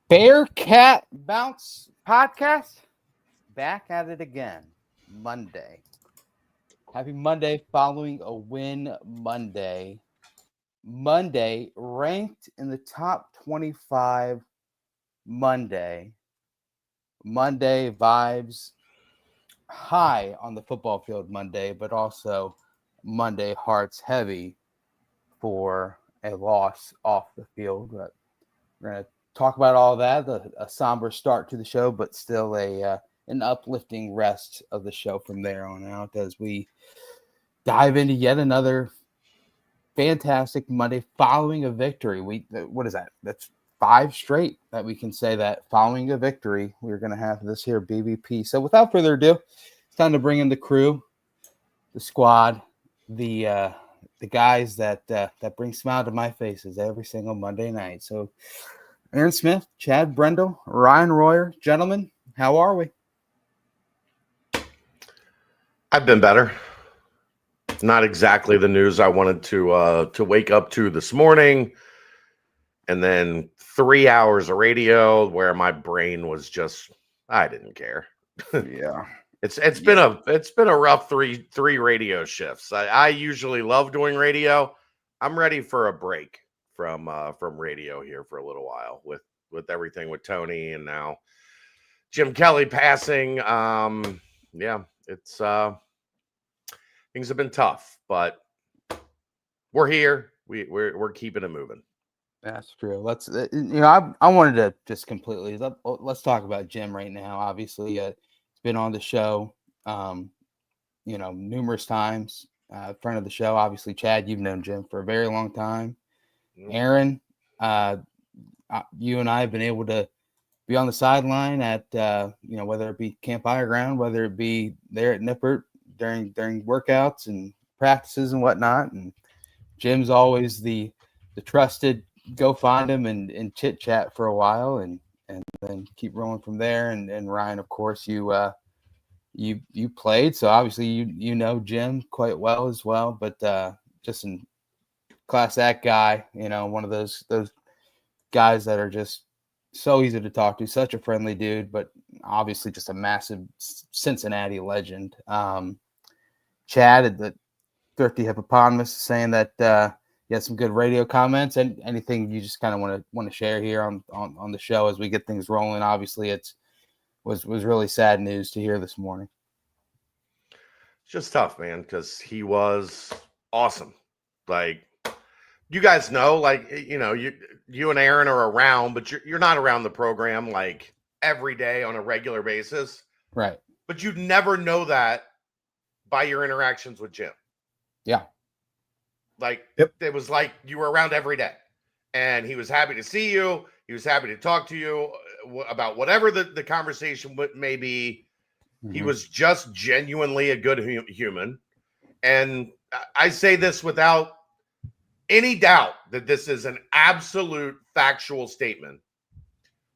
Bearcat Bounce Podcast. Back at it again. Monday. Happy Monday following a win Monday. Monday ranked in the top 25 Monday. Monday vibes high on the football field Monday, but also Monday hearts heavy for a loss off the field. But we're going to talk about all that. A somber start to the show, but still an uplifting rest of the show from there on out as we dive into yet another fantastic Monday following a victory. What is that? That's 5 straight that we can say that following a victory we're going to have this here BVP. So without further ado, it's time to bring in the crew, the squad, the guys that bring smile to my faces every single Monday night. So Aaron Smith, Chad Brendel, Ryan Royer, gentlemen, how are we? I've been better. Not exactly the news I wanted to wake up to this morning, and then 3 hours of radio where my brain was just I didn't care. Yeah, it's been a rough three radio shifts. I usually love doing radio. I'm ready for a break from radio here for a little while with everything with Tony and now Jim Kelly passing. Yeah, it's things have been tough, but we're here. We're keeping it moving. that's true. Let's I wanted to just completely let's talk about Jim right now. Obviously, he's been on the show, numerous times. Friend of the show, obviously. Chad, you've known Jim for a very long time. Aaron, you and I have been able to be on the sideline at whether it be Camp Higher Ground, whether it be there at Nippert during workouts and practices and whatnot. And Jim's always the trusted go find him and chit chat for a while and then keep rolling from there. And Ryan, of course, you played, so obviously you know Jim quite well as well. But just a class act guy, one of those guys that are just so easy to talk to, such a friendly dude, but obviously just a massive Cincinnati legend. Chad, the Thrifty Hippopotamus, saying that you had some good radio comments. And anything you just kind of want to share here on the show as we get things rolling. Obviously, was really sad news to hear this morning. It's just tough, man, because he was awesome. Like, you guys know, like, you and Aaron are around, but you're not around the program like every day on a regular basis. Right. But you'd never know that by your interactions with Jim. Yeah. Like, It was like you were around every day. And he was happy to see you. He was happy to talk to you about whatever the conversation may be. Mm-hmm. He was just genuinely a good human. And I say this without any doubt that this is an absolute factual statement.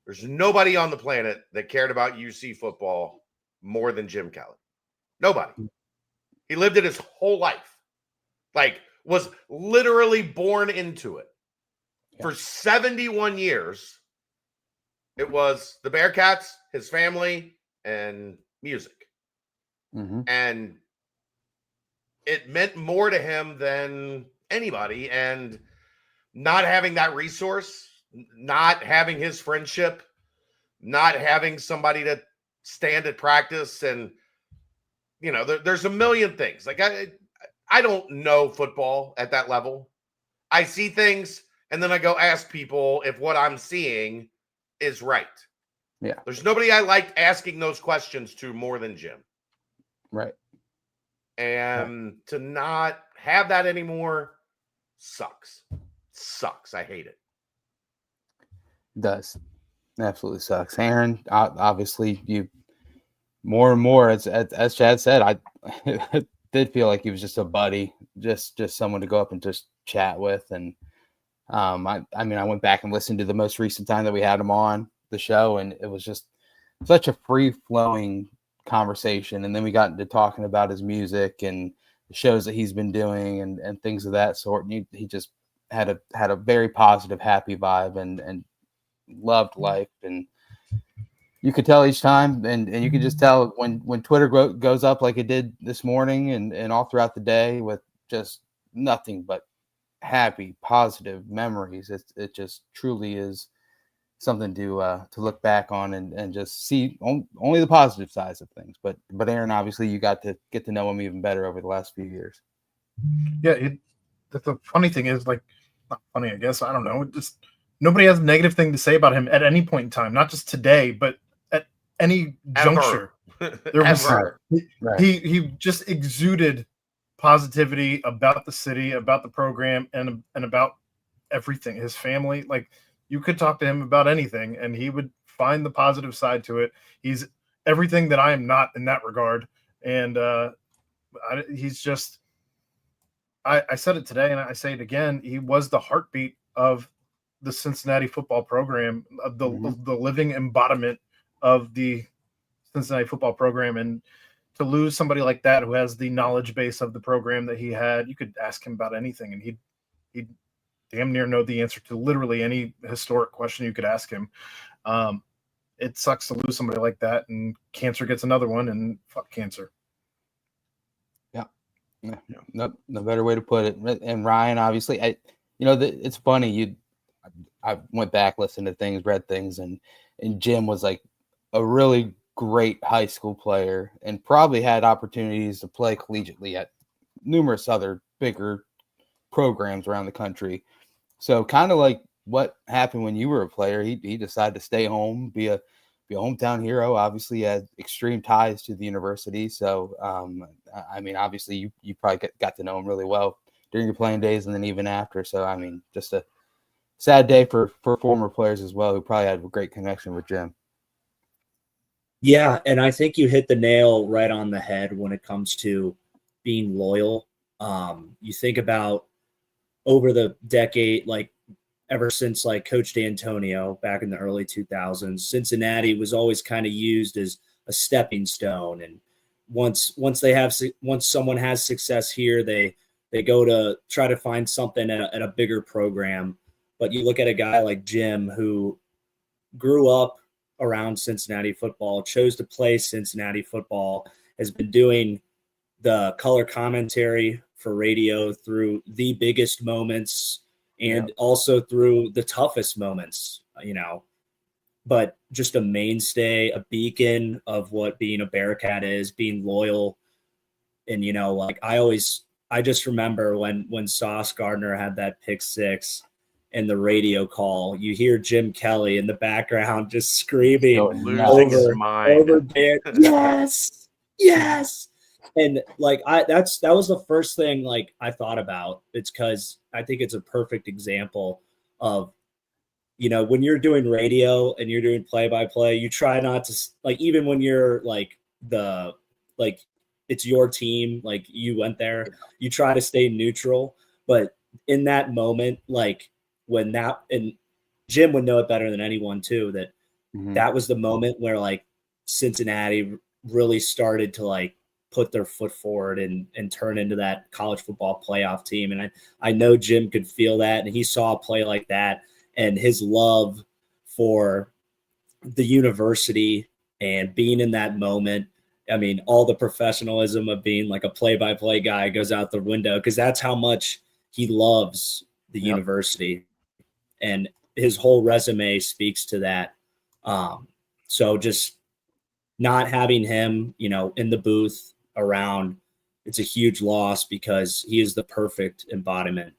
There's nobody on the planet that cared about UC football more than Jim Kelly. Nobody. He lived it his whole life. Like, was literally born into it. Yeah. For 71 years, it was the Bearcats, his family, and music. Mm-hmm. And it meant more to him than anybody. And not having that resource, not having his friendship, not having somebody to stand at practice, and there's a million things. Like, I don't know football at that level. I see things and then I go ask people if what I'm seeing is right. Yeah. There's nobody I liked asking those questions to more than Jim. Right. And to not have that anymore sucks. Sucks. I hate it. It does. It absolutely sucks. Aaron, obviously you more and more, as Chad said, I did feel like he was just a buddy, just someone to go up and just chat with. And I went back and listened to the most recent time that we had him on the show, and it was just such a free-flowing conversation. And then we got into talking about his music and the shows that he's been doing and things of that sort. And he just had a very positive, happy vibe, and loved life, and you could tell each time, and you could just tell when Twitter goes up like it did this morning and all throughout the day with just nothing but happy, positive memories. It just truly is something to look back on and just see only the positive sides of things. But Aaron, obviously, you got to get to know him even better over the last few years. Yeah, the funny thing is, like, not funny, I guess. I don't know. Just nobody has a negative thing to say about him at any point in time, not just today, but at any juncture. There was he just exuded positivity about the city, about the program, and about everything. His family, like, you could talk to him about anything, and he would find the positive side to it. He's everything that I am not in that regard, and he's just. I said it today, and I say it again. He was the heartbeat of the Cincinnati football program, of the living embodiment of the Cincinnati football program. And to lose somebody like that who has the knowledge base of the program that he had, you could ask him about anything, and he'd damn near know the answer to literally any historic question you could ask him. It sucks to lose somebody like that, and cancer gets another one, and fuck cancer. No better way to put it. And Ryan, obviously, it's funny. I went back, listened to things, read things, and Jim was like a really great high school player and probably had opportunities to play collegiately at numerous other bigger programs around the country. So kind of like what happened when you were a player, he decided to stay home, be a hometown hero. Obviously, he had extreme ties to the university. So, I mean, obviously, you probably got to know him really well during your playing days and then even after. So, I mean, just a sad day for former players as well who probably had a great connection with Jim. Yeah, and I think you hit the nail right on the head when it comes to being loyal. You think about over the decade, like, ever since like Coach D'Antonio back in the early 2000s, Cincinnati was always kind of used as a stepping stone. And once someone has success here, they go to try to find something at a bigger program. But you look at a guy like Jim, who grew up around Cincinnati football, chose to play Cincinnati football, has been doing the color commentary for radio through the biggest moments and also through the toughest moments, but just a mainstay, a beacon of what being a Bearcat is, being loyal. And, like I just remember when Sauce Gardner had that pick six and the radio call, you hear Jim Kelly in the background just screaming over Bear. Yes. And like that was the first thing like I thought about. It's because I think it's a perfect example of, when you're doing radio and you're doing play-by-play, you try not to, like, even when you're like it's your team, like you went there, you try to stay neutral. But in that moment, like and Jim would know it better than anyone too, that was the moment where like Cincinnati really started to like put their foot forward and turn into that college football playoff team. And I know Jim could feel that, and he saw a play like that, and his love for the university and being in that moment. I mean, all the professionalism of being like a play-by-play guy goes out the window, because that's how much he loves the university, and his whole resume speaks to that. So just not having him, in the booth around, it's a huge loss, because he is the perfect embodiment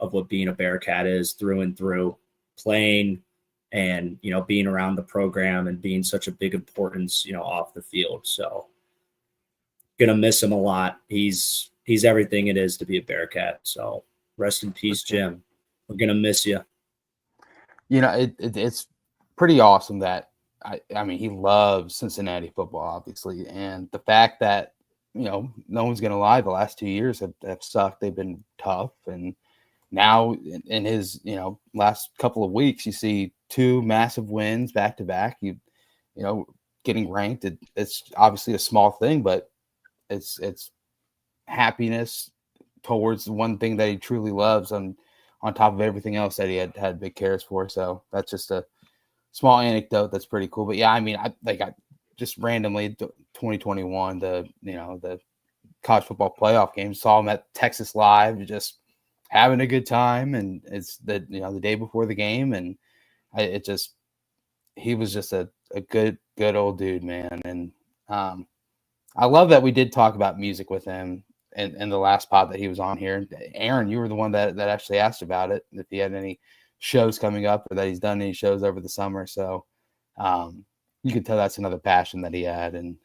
of what being a Bearcat is through and through, playing and, being around the program and being such a big importance, off the field. So gonna miss him a lot. He's everything it is to be a Bearcat. So rest in peace, Jim. We're gonna miss you. It's pretty awesome that I mean, he loves Cincinnati football, obviously, and the fact that no one's gonna lie, the last 2 years have sucked. They've been tough, and now in his last couple of weeks, you see 2 massive wins back to back. You getting ranked. It's obviously a small thing, but it's happiness towards the one thing that he truly loves, on top of everything else that he had big cares for. So that's just a small anecdote that's pretty cool. But yeah, I mean, I just randomly 2021, the college football playoff game, saw him at Texas Live, just having a good time, and it's the day before the game, and he was just a good old dude, man. And I love that we did talk about music with him in the last pod that he was on here. Aaron, you were the one that actually asked about it, if he had any shows coming up or that he's done any shows over the summer. So you could tell that's another passion that he had, and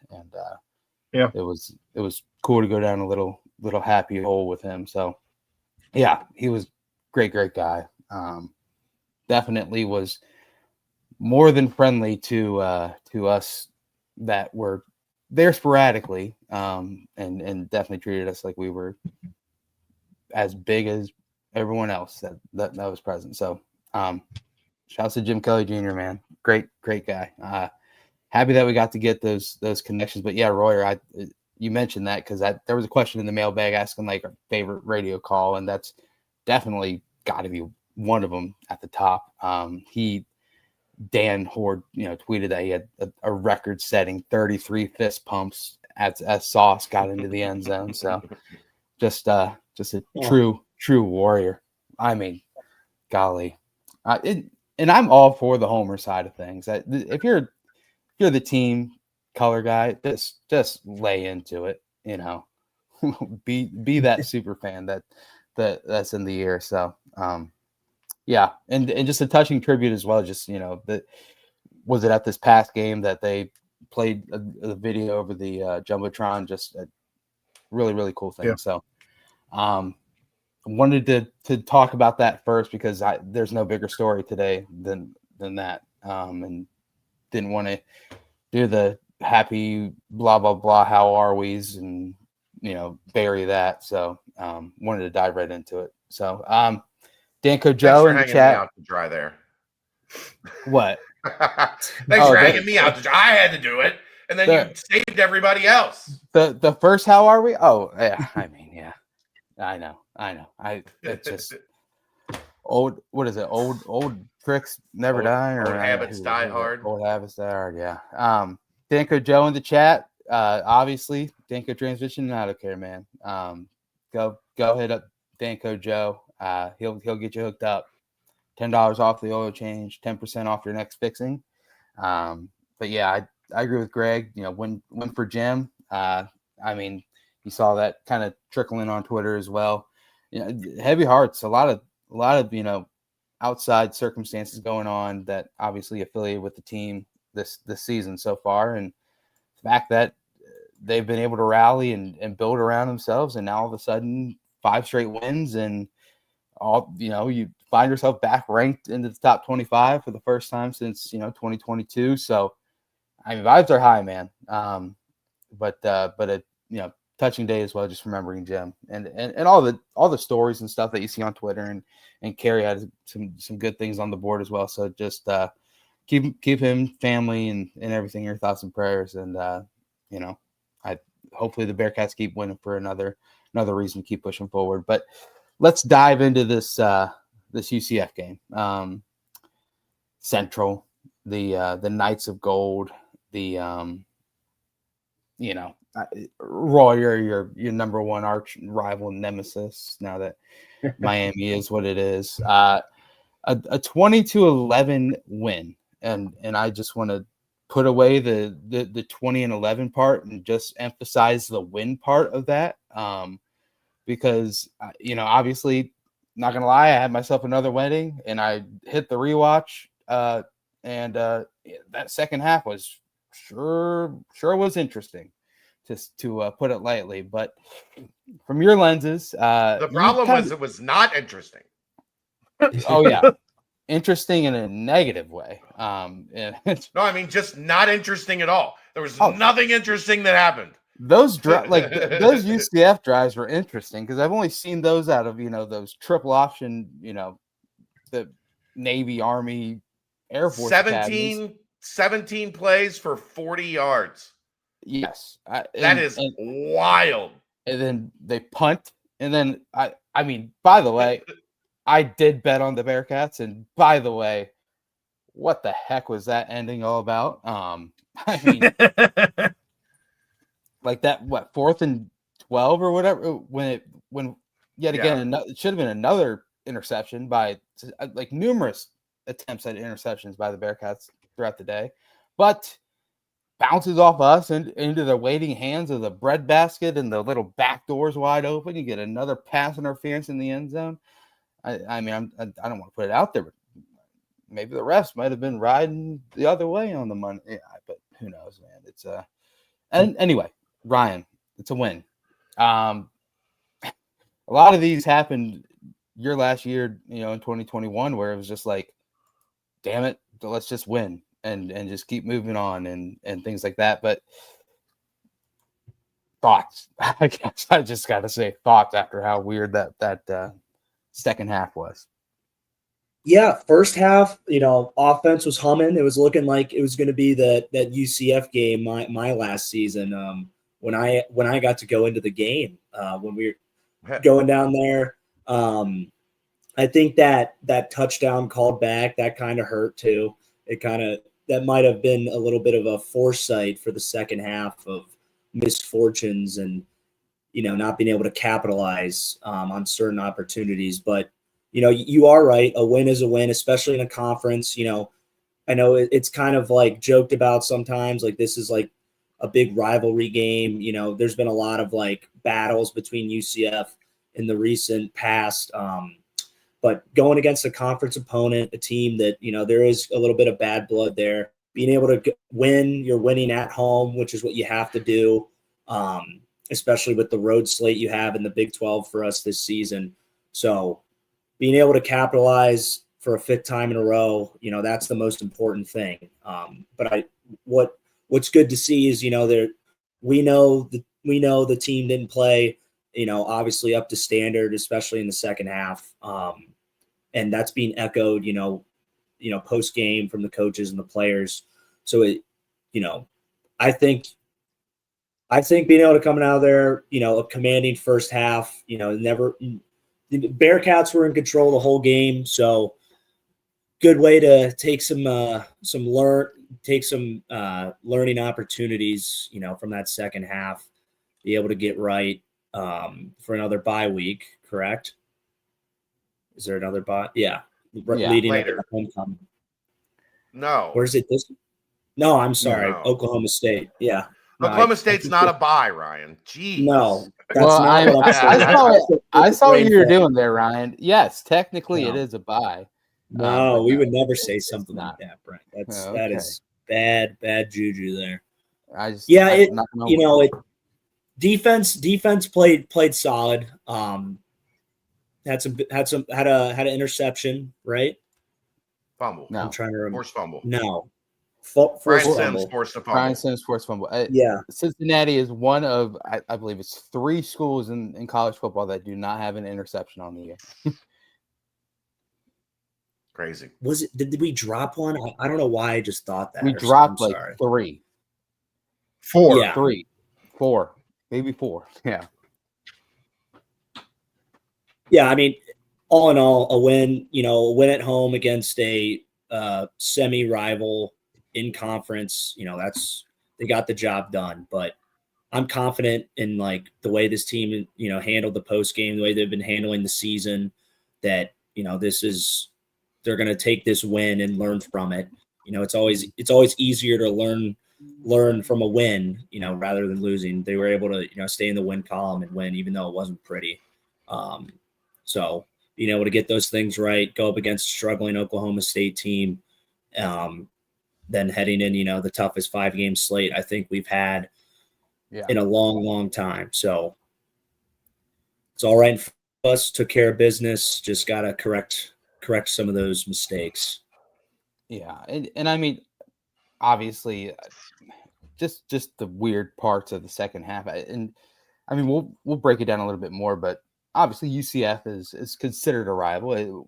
yeah, it was cool to go down a little happy hole with him. So yeah, he was great guy. Definitely was more than friendly to us that were there sporadically, and definitely treated us like we were as big as everyone else that was present. So shouts to Jim Kelly Jr., man. Great guy. Happy that we got to get those connections. But yeah, Royer, you mentioned that because there was a question in the mailbag asking like our favorite radio call, and that's definitely got to be one of them at the top. Dan Horde, tweeted that he had a record-setting 33 fist pumps as Sauce got into the end zone. So just a true warrior. I mean, golly, and I'm all for the homer side of things. If you're the team color guy, just lay into it. Be that super fan that's in the air. So yeah, and just a touching tribute as well. Just was it at this past game that they played a video over the jumbotron? Just a really cool thing. Yeah. So wanted to talk about that first because there's no bigger story today than that, and didn't want to do the happy blah blah blah how are we's and bury that. So wanted to dive right into it. So Danco Joe in the chat. Me out to dry there. What? Thanks for hanging me out to dry. I had to do it, and then you saved everybody else. The first how are we? Oh yeah, I mean yeah, I know. It's just old. What is it? Old tricks never die, or old habits die hard. Old habits die hard. Yeah. Danco Joe in the chat. Obviously Danco Transmission. I don't care, man. Go hit up Danco Joe. He'll get you hooked up. $10 off the oil change, 10% off your next fixing. But yeah, I agree with Greg. Win for Jim. I mean, you saw that kind of trickling on Twitter as well. Heavy hearts. A lot of outside circumstances going on that obviously affiliated with the team this season so far, and the fact that they've been able to rally and build around themselves, and now all of a sudden 5 straight wins and all you find yourself back ranked into the top 25 for the first time since 2022. So I mean, vibes are high, man. But a touching day as well, just remembering Jim and all the stories and stuff that you see on Twitter, and Carrie had some good things on the board as well. So just keep him, family, and everything in your thoughts and prayers. And I hopefully the Bearcats keep winning for another reason to keep pushing forward. But let's dive into this UCF game. Central, the Knights of Gold, the Roy, your number one arch rival nemesis now that Miami is what it is. A 20-11 win, and I just want to put away the 20-11 part and just emphasize the win part of that. Because obviously, not gonna lie, I had myself another wedding, and I hit the rewatch, and that second half was sure was interesting, just to put it lightly. But from your lenses, the problem was it was not interesting. Oh yeah, interesting in a negative way. No, I mean just not interesting at all. There was nothing interesting that happened. Those those UCF drives were interesting because I've only seen those out of those triple option, the Navy, Army, Air Force 17 plays for 40 yards. Yes, that is wild. And then they punt, and then I mean, by the way, I did bet on the Bearcats, and by the way, what the heck was that ending all about? I mean, like that, what, 4th and 12 or whatever, when yet again, it should have been another interception by like numerous attempts at interceptions by the Bearcats throughout the day, but bounces off us and into the waiting hands of the breadbasket, and the little back doors wide open. You get another pass interference in the end zone. I mean, I don't want to put it out there, but maybe the refs might have been riding the other way on the money. Yeah, but who knows, man? It's and anyway, Ryan, it's a win. A lot of these happened your last year, in 2021, where it was just like, damn it, let's just win and just keep moving on and things like that. But thoughts, I guess I just got to say thoughts after how weird that second half was. Yeah, first half, offense was humming. It was looking like it was going to be that UCF game my last season. When I got to go into the game, when we were going down there, I think that touchdown called back, that kind of hurt too. That might have been a little bit of a foresight for the second half of misfortunes and not being able to capitalize on certain opportunities. But you are right. A win is a win, especially in a conference. I know it's kind of like joked about sometimes, like this is like a big rivalry game. There's been a lot of like battles between UCF in the recent past. But going against a conference opponent, a team that, there is a little bit of bad blood there, being able to win, you're winning at home, which is what you have to do, especially with the road slate you have in the Big 12 for us this season. So being able to capitalize for a 5th time in a row, that's the most important thing. But what's good to see is, we know the team didn't play, obviously up to standard, especially in the second half. And that's being echoed, post game from the coaches and the players. So I think being able to come out of there, a commanding first half, the Bearcats were in control the whole game. So good way to take some learning opportunities, from that second half, be able to get right for another bye week. Correct? Is there another bye? Yeah. Leading later. Homecoming. No. Where's it? No, I'm sorry. No. Oklahoma State. Yeah. Oklahoma State's not a bye, Ryan. Jeez. No. That's Well, not what I'm saying. I saw what you were doing there, Ryan. Yes, technically No. it is a bye. No, we would never say something like that, Brent. Okay. That is bad juju there. Defense played solid. Had an interception, right? Fumble. No. I'm trying to remember. Forced fumble. No. Brian Sims forced a fumble. Brian Sims forced fumble. Yeah. Cincinnati is one of, I believe it's 3 schools in college football that do not have an interception on the year. Crazy. Was it? Did we drop one? I don't know why I just thought that. We dropped like 3. 4. Yeah. 3. 4. Maybe 4. Yeah. Yeah, I mean, all in all, a win at home against a semi-rival in conference, they got the job done. But I'm confident in like the way this team, handled the post game, the way they've been handling the season, that, they're going to take this win and learn from it. It's always easier to learn from a win, rather than losing. They were able to, stay in the win column and win, even though it wasn't pretty. So being able to get those things right, go up against a struggling Oklahoma State team, then heading in, the toughest 5-game slate I think we've had in a long, long time. So it's all right for us. Took care of business. Just got to correct some of those mistakes. Yeah. And I mean, obviously just the weird parts of the second half. And I mean, we'll break it down a little bit more, but obviously UCF is considered a rival.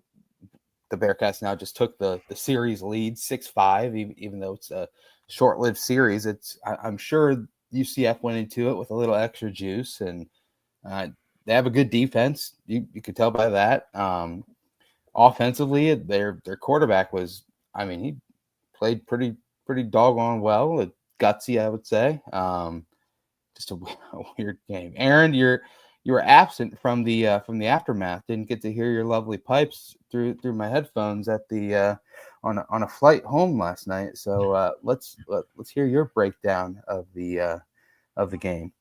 The Bearcats now just took the series lead 6-5, even though it's a short-lived series. I'm sure UCF went into it with a little extra juice, and they have a good defense. You could tell by that. Offensively, their quarterback was, I mean, played pretty doggone well, gutsy, I would say. Just a weird game. Aaron, you were absent from the aftermath. Didn't get to hear your lovely pipes through my headphones at the on a flight home last night. So let's hear your breakdown of the game.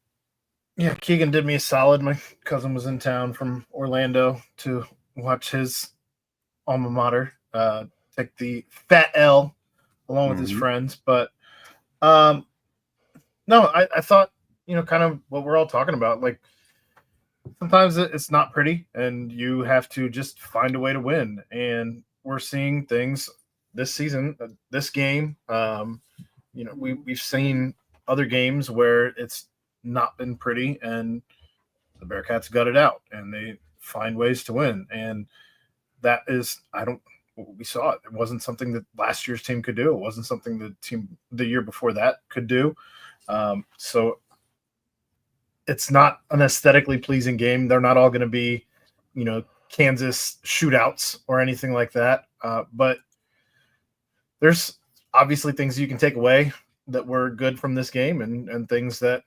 Yeah, Keegan did me a solid. My cousin was in town from Orlando to watch his alma mater take the fat L along with his friends. But no, I thought, kind of what we're all talking about. Like, sometimes it's not pretty, and you have to just find a way to win. And we're seeing things this season, this game. We've seen other games where it's not been pretty, and the Bearcats gut it out, and they find ways to win. And that is, we saw it. It wasn't something that last year's team could do. It wasn't something the year before that could do. So it's not an aesthetically pleasing game. They're not all going to be, Kansas shootouts or anything like that. But there's obviously things you can take away that were good from this game, and things that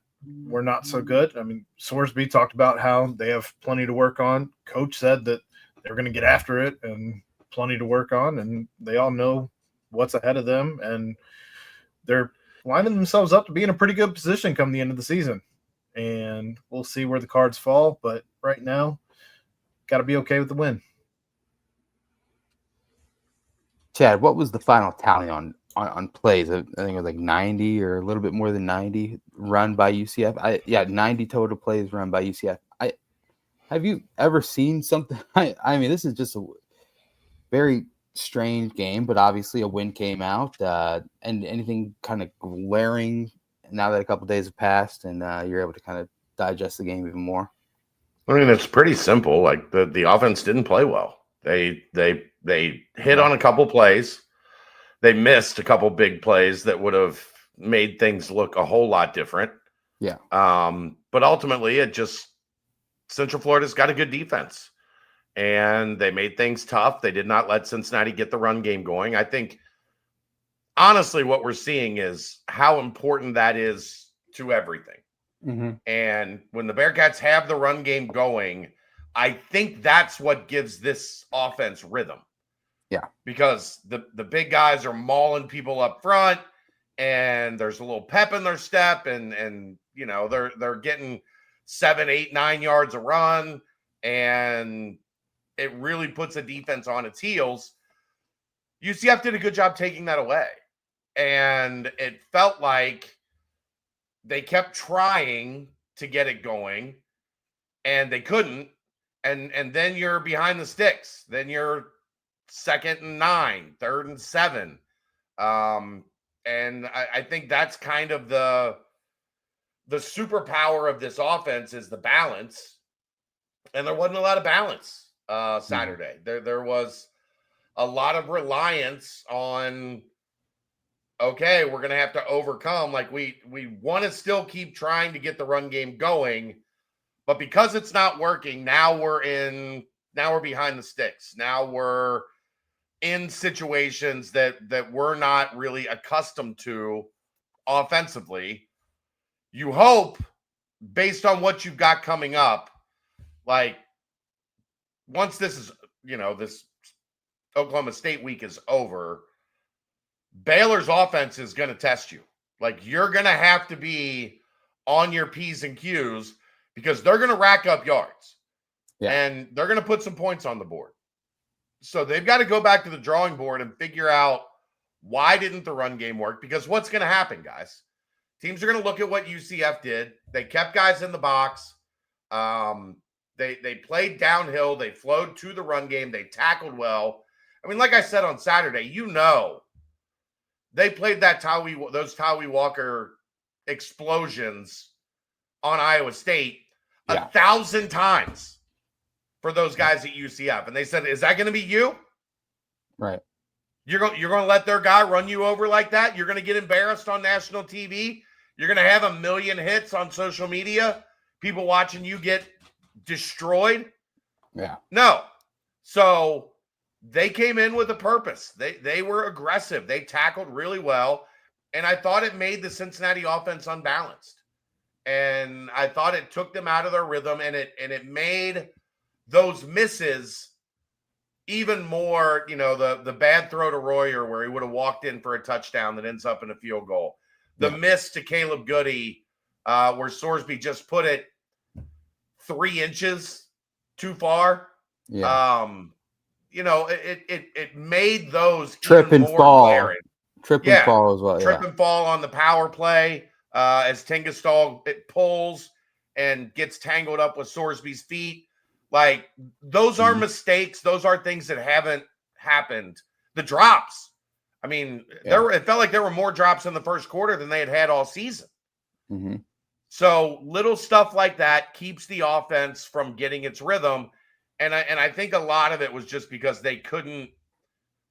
were not so good. I mean, Sorsby talked about how they have plenty to work on. Coach said that they're going to get after it and plenty to work on, and they all know what's ahead of them, and they're lining themselves up to be in a pretty good position come the end of the season. And we'll see where the cards fall, but right now, got to be okay with the win. Chad, what was the final tally on plays? I think it was like 90 or a little bit more than 90 run by UCF. 90 total plays run by UCF. Have you ever seen something? I mean, this is just a very strange game, but obviously a win came out. And anything kind of glaring now that a couple of days have passed and you're able to kind of digest the game even more? I mean, it's pretty simple. Like the offense didn't play well. They hit on a couple plays. They missed a couple big plays that would have made things look a whole lot different. Yeah. But ultimately, Central Florida's got a good defense, and they made things tough. They did not let Cincinnati get the run game going. I think, honestly, what we're seeing is how important that is to everything. Mm-hmm. And when the Bearcats have the run game going, I think that's what gives this offense rhythm. Yeah. Because the big guys are mauling people up front, and there's a little pep in their step, and they're getting 7, 8, 9 yards a run, and it really puts a defense on its heels. UCF did a good job taking that away, and it felt like they kept trying to get it going, and they couldn't. And then you're behind the sticks. Then you're 2nd and 9, 3rd and 7. And I think that's kind of the superpower of this offense is the balance. And there wasn't a lot of balance Saturday. There was a lot of reliance on, okay, we're going to have to overcome. Like we want to still keep trying to get the run game going, but because it's not working, now we're behind the sticks. Now we're in situations that we're not really accustomed to offensively. You hope, based on what you've got coming up, like once this is, this Oklahoma State week is over, Baylor's offense is going to test you. Like, you're going to have to be on your P's and Q's because they're going to rack up yards. Yeah. And they're going to put some points on the board. So they've got to go back to the drawing board and figure out why didn't the run game work? Because what's going to happen, guys? Teams are going to look at what UCF did. They kept guys in the box. They played downhill. They flowed to the run game. They tackled well. I mean, like I said on Saturday, they played those Tawee Walker explosions on Iowa State 1,000 times for those guys at UCF. And they said, is that going to be you? Right. You're going to let their guy run you over like that? You're going to get embarrassed on national TV? You're going to have 1 million hits on social media? People watching you get destroyed? Yeah. No. So they came in with a purpose. They were aggressive. They tackled really well. And I thought it made the Cincinnati offense unbalanced. And I thought it took them out of their rhythm, and it made those misses even more, the bad throw to Royer where he would have walked in for a touchdown that ends up in a field goal. The miss to Caleb Goody where Sorsby just put it 3 inches too far. Yeah. It made those trip even and more fall. glaring. Trip and fall as well. Trip and fall on the power play as Tingestal pulls and gets tangled up with Sorsby's feet. Like, those are mistakes. Those are things that haven't happened. The drops. I mean, it felt like there were more drops in the first quarter than they had all season. Mm-hmm. So little stuff like that keeps the offense from getting its rhythm. And I think a lot of it was just because they couldn't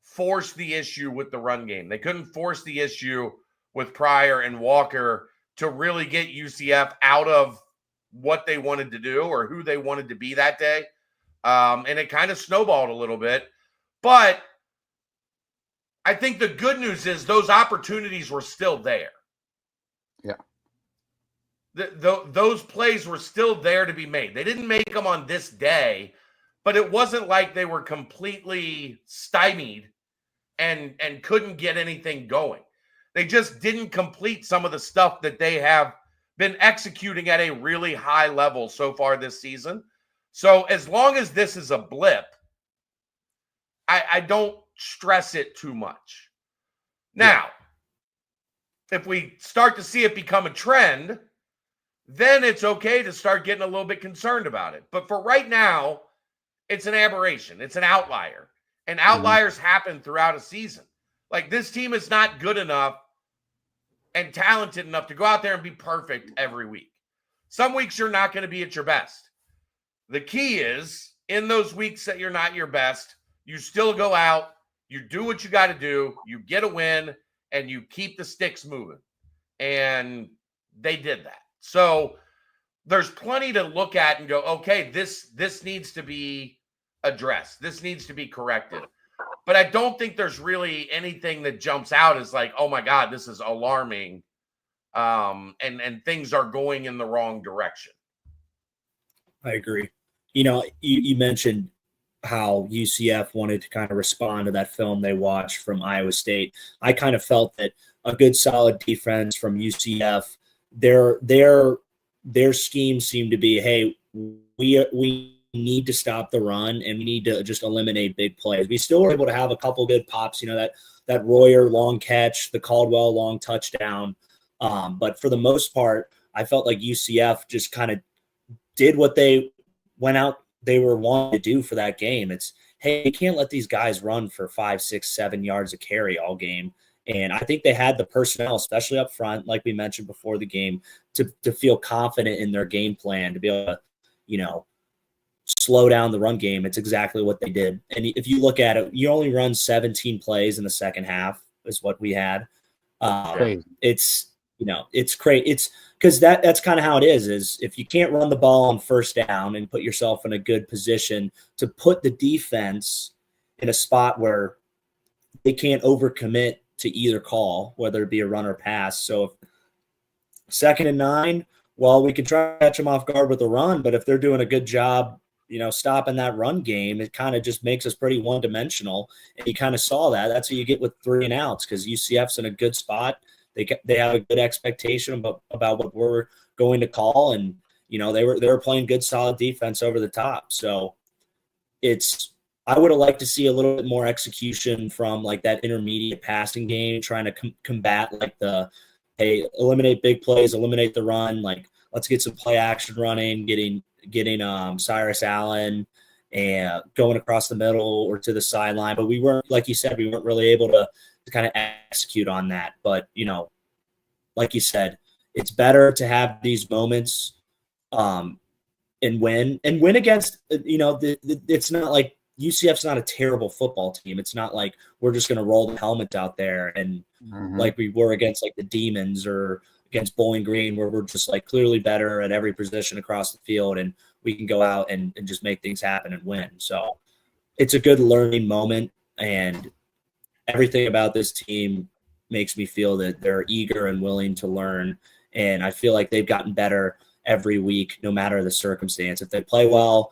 force the issue with the run game. They couldn't force the issue with Pryor and Walker to really get UCF out of what they wanted to do or who they wanted to be that day. And it kind of snowballed a little bit. But I think the good news is those opportunities were still there. Yeah. Those plays were still there to be made. They didn't make them on this day, but it wasn't like they were completely stymied and couldn't get anything going. They just didn't complete some of the stuff that they have been executing at a really high level so far this season. So as long as this is a blip, I don't stress it too much. Now, if we start to see it become a trend, then it's okay to start getting a little bit concerned about it. But for right now, it's an aberration. It's an outlier. And outliers happen throughout a season. Like, this team is not good enough and talented enough to go out there and be perfect every week. Some weeks you're not going to be at your best. The key is, in those weeks that you're not your best, you still go out, you do what you got to do, you get a win, and you keep the sticks moving. And they did that. So there's plenty to look at and go, okay, this needs to be addressed. This needs to be corrected. But I don't think there's really anything that jumps out as like, oh my God, this is alarming. And things are going in the wrong direction. I agree. You mentioned how UCF wanted to kind of respond to that film they watched from Iowa State. I kind of felt that a good solid defense from UCF, their scheme seemed to be, hey, we need to stop the run and we need to just eliminate big plays. We still were able to have a couple good pops, that Royer long catch, the Caldwell long touchdown. But for the most part, I felt like UCF just kind of did what they were wanting to do for that game. It's, hey, you can't let these guys run for 5, 6, 7 yards of carry all game. And I think they had the personnel, especially up front, like we mentioned before the game, to feel confident in their game plan, to be able to, slow down the run game. It's exactly what they did. And if you look at it, you only run 17 plays in the second half is what we had. It's crazy. It's because that's kind of how it is if you can't run the ball on first down and put yourself in a good position to put the defense in a spot where they can't overcommit to either call, whether it be a run or pass. So if 2nd and 9, well, we can try to catch them off guard with a run, but if they're doing a good job, stopping that run game, it kind of just makes us pretty one-dimensional. And you kind of saw that. That's what you get with 3 and outs, because UCF's in a good spot. They have a good expectation about what we're going to call, and they were playing good, solid defense over the top. So I would have liked to see a little bit more execution from like that intermediate passing game, trying to combat like eliminate big plays, eliminate the run. Like, let's get some play action running, getting Cyrus Allen and going across the middle or to the sideline. But we weren't, like you said, we weren't really able to kind of execute on that. But, like you said, it's better to have these moments and win against, it's not like UCF's not a terrible football team. It's not like we're just going to roll the helmet out there and like we were against like the Demons or against Bowling Green, where we're just like clearly better at every position across the field and we can go out and just make things happen and win. So it's a good learning moment, and everything about this team makes me feel that they're eager and willing to learn. And I feel like they've gotten better every week, no matter the circumstance. If they play well,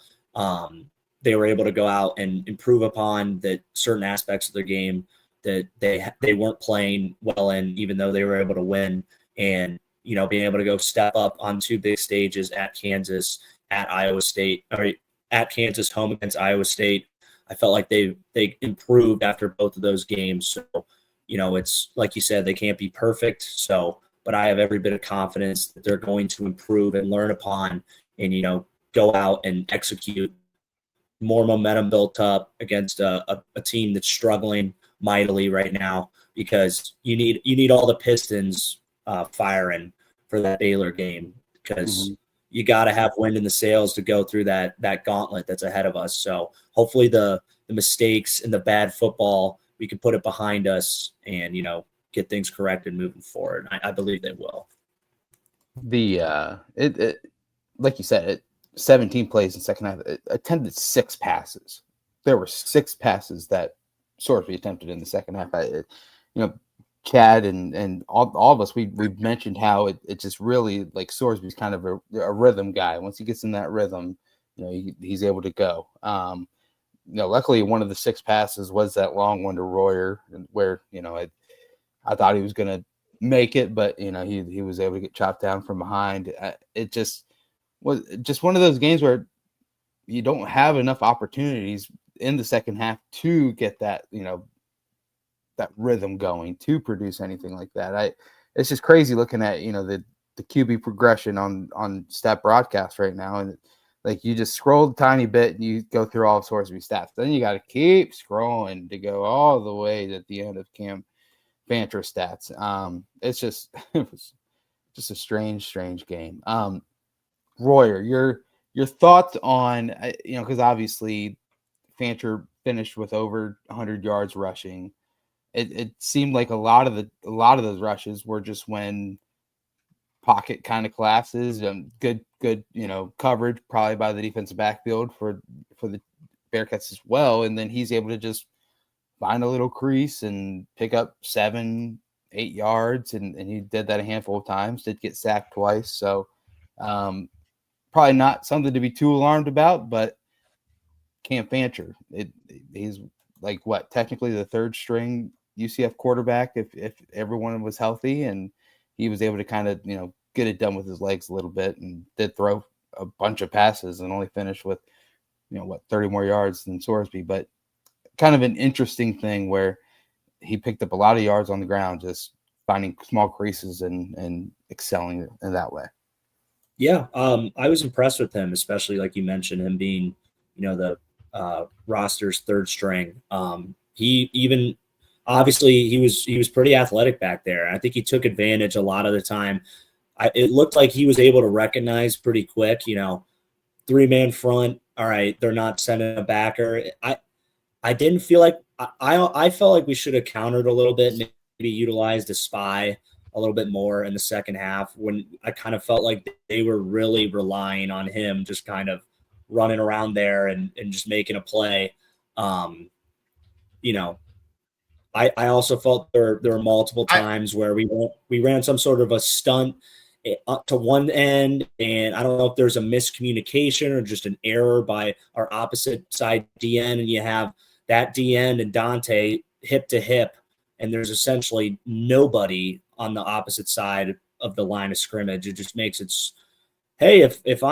they were able to go out and improve upon that certain aspects of their game that they weren't playing well in, even though they were able to win. And, you know, being able to go step up on 2 big stages at Kansas, at Iowa State, or at Kansas, home against Iowa State. I felt like they improved after both of those games. So, you know, it's like you said, they can't be perfect. So, but I have every bit of confidence that they're going to improve and learn upon, and, you know, go out and execute. More momentum built up against a team that's struggling mightily right now, because you need all the Pistons firing for that Baylor game, because you got to have wind in the sails to go through that gauntlet that's ahead of us. So hopefully the mistakes and the bad football, we can put it behind us and, you know, get things corrected moving forward. I believe they will. It like you said, 17 plays in second half. It attempted 6 passes. There were 6 passes that Sorsby attempted in the second half. You know, Chad and all of us, we've mentioned how it just really, like, Sorsby's kind of a rhythm guy. Once he gets in that rhythm, you know, he's able to go. You know, luckily one of the 6 passes was that long one to Royer, where, you know, I thought he was going to make it, but, you know, he was able to get chopped down from behind. It just was just one of those games where you don't have enough opportunities in the second half to get that, you know, that rhythm going to produce anything like that. It's just crazy looking at, you know, the QB progression on Stat Broadcast right now, and like you just scroll a tiny bit and you go through all of Sorsby stats. Then you got to keep scrolling to go all the way at the end of Cam Fancher stats. It's just it was just a strange game. Royer, your thoughts on, you know, because obviously Fancher finished with over 100 yards rushing. It seemed like a lot of those rushes were just when pocket kind of collapses, and good, you know, coverage probably by the defensive backfield for the Bearcats as well. And then he's able to just find a little crease and pick up 7-8 yards. And he did that a handful of times, did get sacked twice. So probably not something to be too alarmed about, but Cam Fancher, he's like, what, technically the 3rd string UCF quarterback if everyone was healthy, and he was able to kind of, you know, get it done with his legs a little bit, and did throw a bunch of passes and only finished with, you know, what, 30 more yards than Sorsby. But kind of an interesting thing where he picked up a lot of yards on the ground, just finding small creases and excelling in that way. Yeah, I was impressed with him, especially like you mentioned, him being, you know, the roster's 3rd string. He even, obviously, he was pretty athletic back there. I think he took advantage a lot of the time. It looked like he was able to recognize pretty quick, you know, 3-man front. All right, they're not sending a backer. I didn't feel like I felt like we should have countered a little bit, maybe utilized a spy a little bit more in the second half, when I kind of felt like they were really relying on him just kind of running around there and just making a play. You know, I also felt there were multiple times where we ran some sort of a stunt up to one end, and I don't know if there's a miscommunication or just an error by our opposite side DN, and you have that DN and Dante hip to hip, and there's essentially nobody on the opposite side of the line of scrimmage. It just makes it, hey, if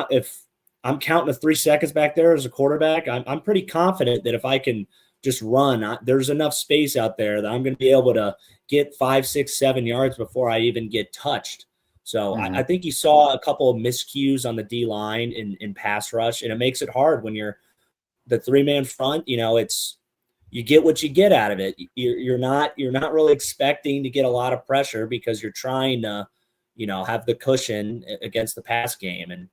I'm counting to 3 seconds back there as a quarterback, I'm pretty confident that if I can just run, there's enough space out there that I'm going to be able to get 5, 6, 7 yards before I even get touched. So I think you saw a couple of miscues on the D line in pass rush, and it makes it hard when you're the 3-man front. You know, you get what you get out of it. You're not really expecting to get a lot of pressure because you're trying to, you know, have the cushion against the pass game. And,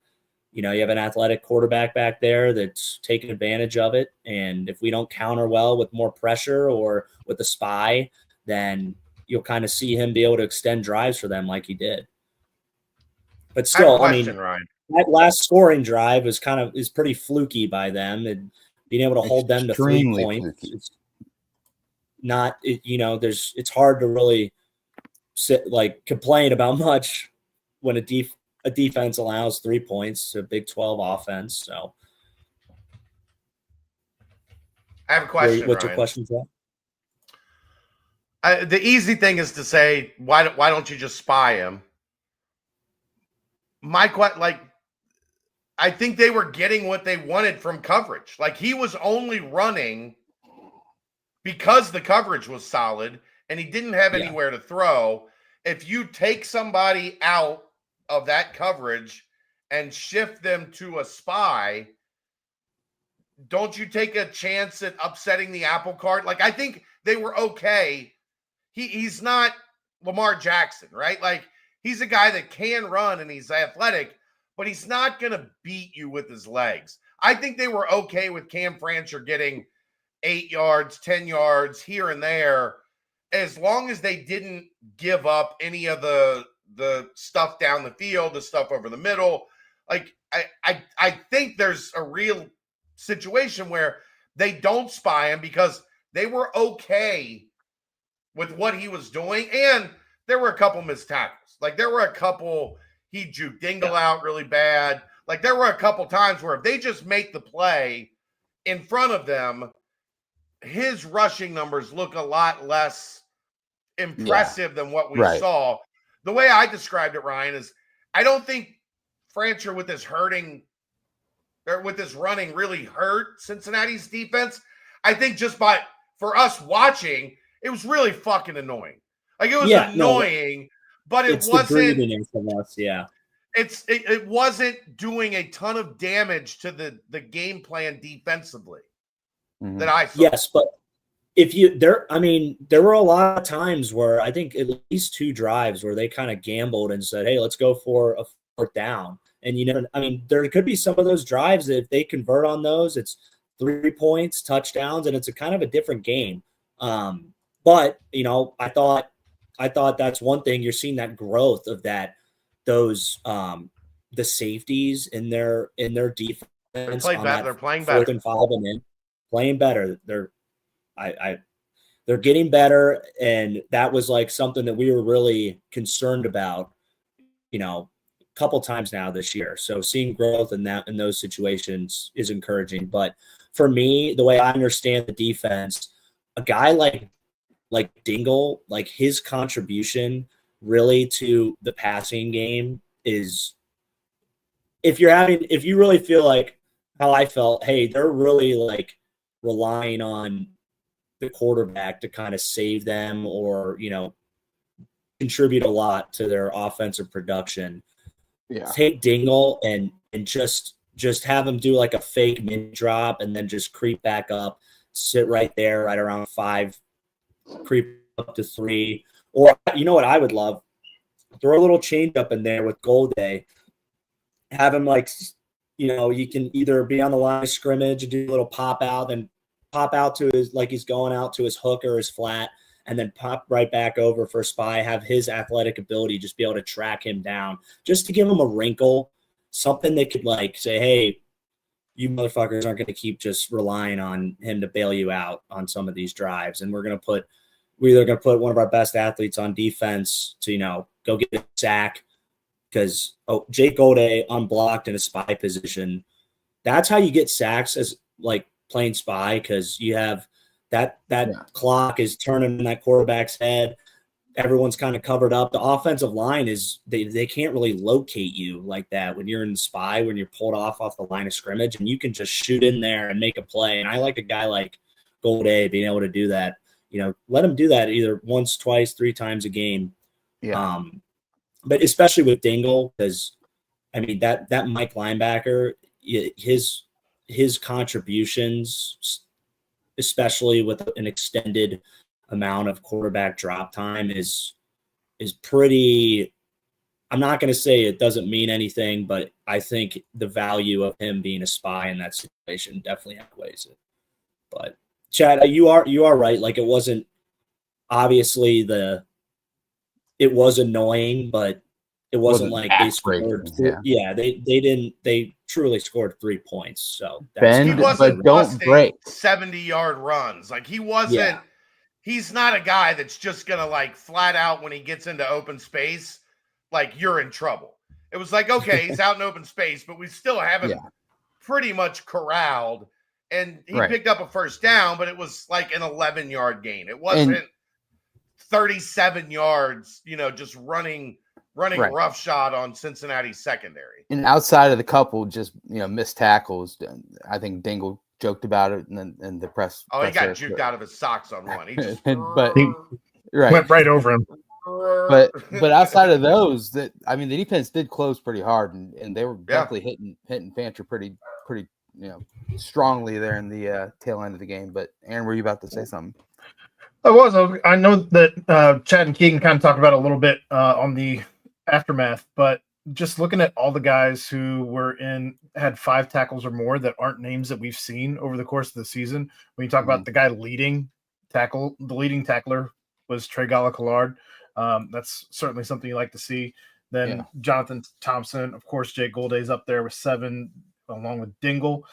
you know, you have an athletic quarterback back there that's taking advantage of it. And if we don't counter well with more pressure or with the spy, then you'll kind of see him be able to extend drives for them like he did. But still, I mean, Ryan. that last scoring drive is pretty fluky by them. And being able to hold them to 3 Extremely points. fluky. It's not, it's hard to really complain about much when a defense allows 3 points to a Big 12 offense. So I have a question. What's Ryan. your question, Jeff? The easy thing is to say, why don't you just spy him? I think they were getting what they wanted from coverage. Like, he was only running because the coverage was solid and he didn't have anywhere to throw. If you take somebody out of that coverage and shift them to a spy, don't you take a chance at upsetting the apple cart? Like, I think they were okay. He's not Lamar Jackson, right? Like, he's a guy that can run and he's athletic, but he's not going to beat you with his legs. I think they were okay with Cam Francher getting 8 yards, 10 yards here and there, as long as they didn't give up any of the stuff down the field, the stuff over the middle. Like, I think there's a real situation where they don't spy him because they were okay with what he was doing. And there were a couple missed tackles. Like, there were a couple, he juked Dingle out really bad. Like, there were a couple times where if they just make the play in front of them, his rushing numbers look a lot less impressive than what we saw. The way I described it, Ryan, is I don't think Francher with his running really hurt Cincinnati's defense. I think just for us watching, it was really fucking annoying. Like, it was annoying, but it wasn't. It wasn't doing a ton of damage to the game plan defensively that I saw. Yes, but there were a lot of times where I think at least 2 drives where they kind of gambled and said, "Hey, let's go for a 4th down." And there could be some of those drives that if they convert on those, it's 3 points, touchdowns, and it's a kind of a different game. But I thought that's one thing. You're seeing that growth of those the safeties in their defense. They're playing better. They're playing 4th better. and 5 and in, playing better. They're getting better, and that was like something that we were really concerned about, a couple times now this year. So seeing growth in those situations is encouraging. But for me, the way I understand the defense, a guy like Dingle, like, his contribution really to the passing game is, if you really feel like how I felt, hey, they're really like relying on the quarterback to kind of save them or, contribute a lot to their offensive production. Yeah. Take Dingle and just have him do like a fake mid drop and then just creep back up, sit right there right around 5, creep up to 3. Or, you know what I would love? Throw a little change up in there with Golday. Have him you can either be on the line of scrimmage and do a little pop out, then pop out to his, like he's going out to his hook or his flat, and then pop right back over for a spy, have his athletic ability just be able to track him down, just to give him a wrinkle, something that could say, hey, you motherfuckers aren't going to keep just relying on him to bail you out on some of these drives. And we're either going to put one of our best athletes on defense to, go get a sack, because Jake Golday unblocked in a spy position. That's how you get sacks, as playing spy, because you have that clock is turning in that quarterback's head. Everyone's kind of covered up. The offensive line is they can't really locate you like that when you're in spy, when you're pulled off the line of scrimmage, and you can just shoot in there and make a play. And I like a guy like Golday being able to do that. Let him do that either once, twice, 3 times a game. Yeah. But especially with Dingle, because that Mike linebacker, his contributions, especially with an extended amount of quarterback drop time, is pretty. I'm not going to say it doesn't mean anything, but I think the value of him being a spy in that situation definitely outweighs it. But Chad, you are right. Like, it wasn't obviously it was annoying, but it wasn't like they scored. Yeah. Yeah, they didn't. They truly scored 3 points. So Bend, he but wasn't don't busting break. 70-yard runs. Like he wasn't. He's not a guy that's just gonna like flat out when he gets into open space, like you're in trouble. It was like, okay, he's out in open space, but we still have him pretty much corralled. And he picked up a first down, but it was like an 11-yard gain. It wasn't 37 yards, just running roughshod on Cincinnati's secondary. And outside of the couple just missed tackles, I think Dingle joked about it and the press. Oh, he got juked out of his socks on one. He just went right over him. But outside of those, the defense did close pretty hard, and they were definitely hitting Fancher pretty strongly there in the tail end of the game. But Aaron, were you about to say something? I know that Chad and Keegan kind of talked about it a little bit on the aftermath, but just looking at all the guys who had 5 tackles or more that aren't names that we've seen over the course of the season. When you talk about the guy the leading tackler was Trey Gala-Collard. That's certainly something you like to see. Then Jonathan Thompson, of course, Jake Golday's up there with 7, along with Dingle.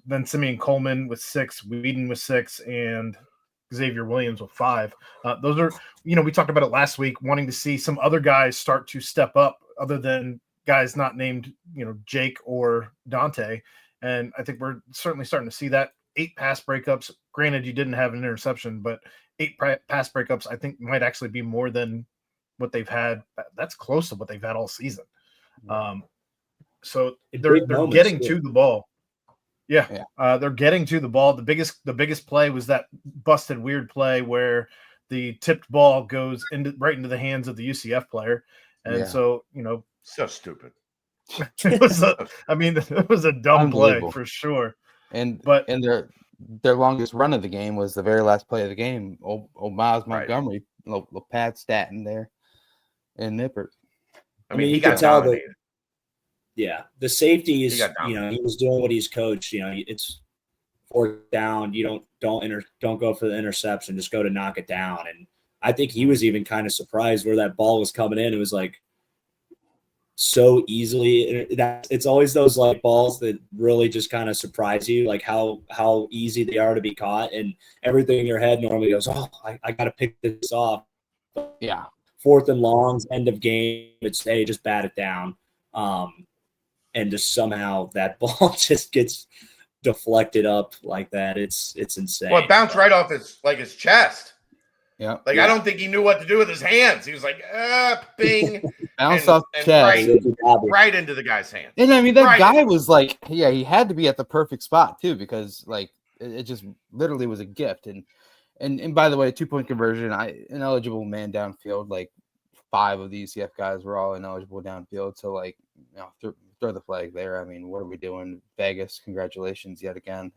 Then Simeon Coleman with 6, Whedon with 6, and Xavier Williams with 5. Those are, we talked about it last week, wanting to see some other guys start to step up other than guys not named, Jake or Dante. And I think we're certainly starting to see that. 8 pass breakups. Granted, you didn't have an interception, but 8 pass breakups, I think, might actually be more than what they've had. That's close to what they've had all season. So they're getting to the ball. They're getting to the ball. The biggest play was that busted weird play where the tipped ball goes right into the hands of the UCF player, and so so stupid. It was a dumb play for sure. And their longest run of the game was the very last play of the game. Old Miles Montgomery, little pad stat in there, and Nippert. I mean, he got dominated. The safety is, he was doing what he's coached. It's 4th down. You don't go for the interception. Just go to knock it down. And I think he was even kind of surprised where that ball was coming in. It was like so easily. It's always those like balls that really just kind of surprise you, like how easy they are to be caught, and everything in your head normally goes, oh, I got to pick this off. 4th and longs, end of game. It's just bat it down. And just somehow that ball just gets deflected up like that. It's insane. Well, it bounced right off his chest. Yeah. I don't think he knew what to do with his hands. He was like, bing. Bounce off the chest. Right into the guy's hand. And that guy was like, he had to be at the perfect spot too, because it just literally was a gift. And by the way, 2-point conversion, ineligible man downfield, 5 of the UCF guys were all ineligible downfield. So throw the flag there. I mean, what are we doing? Vegas, congratulations yet again.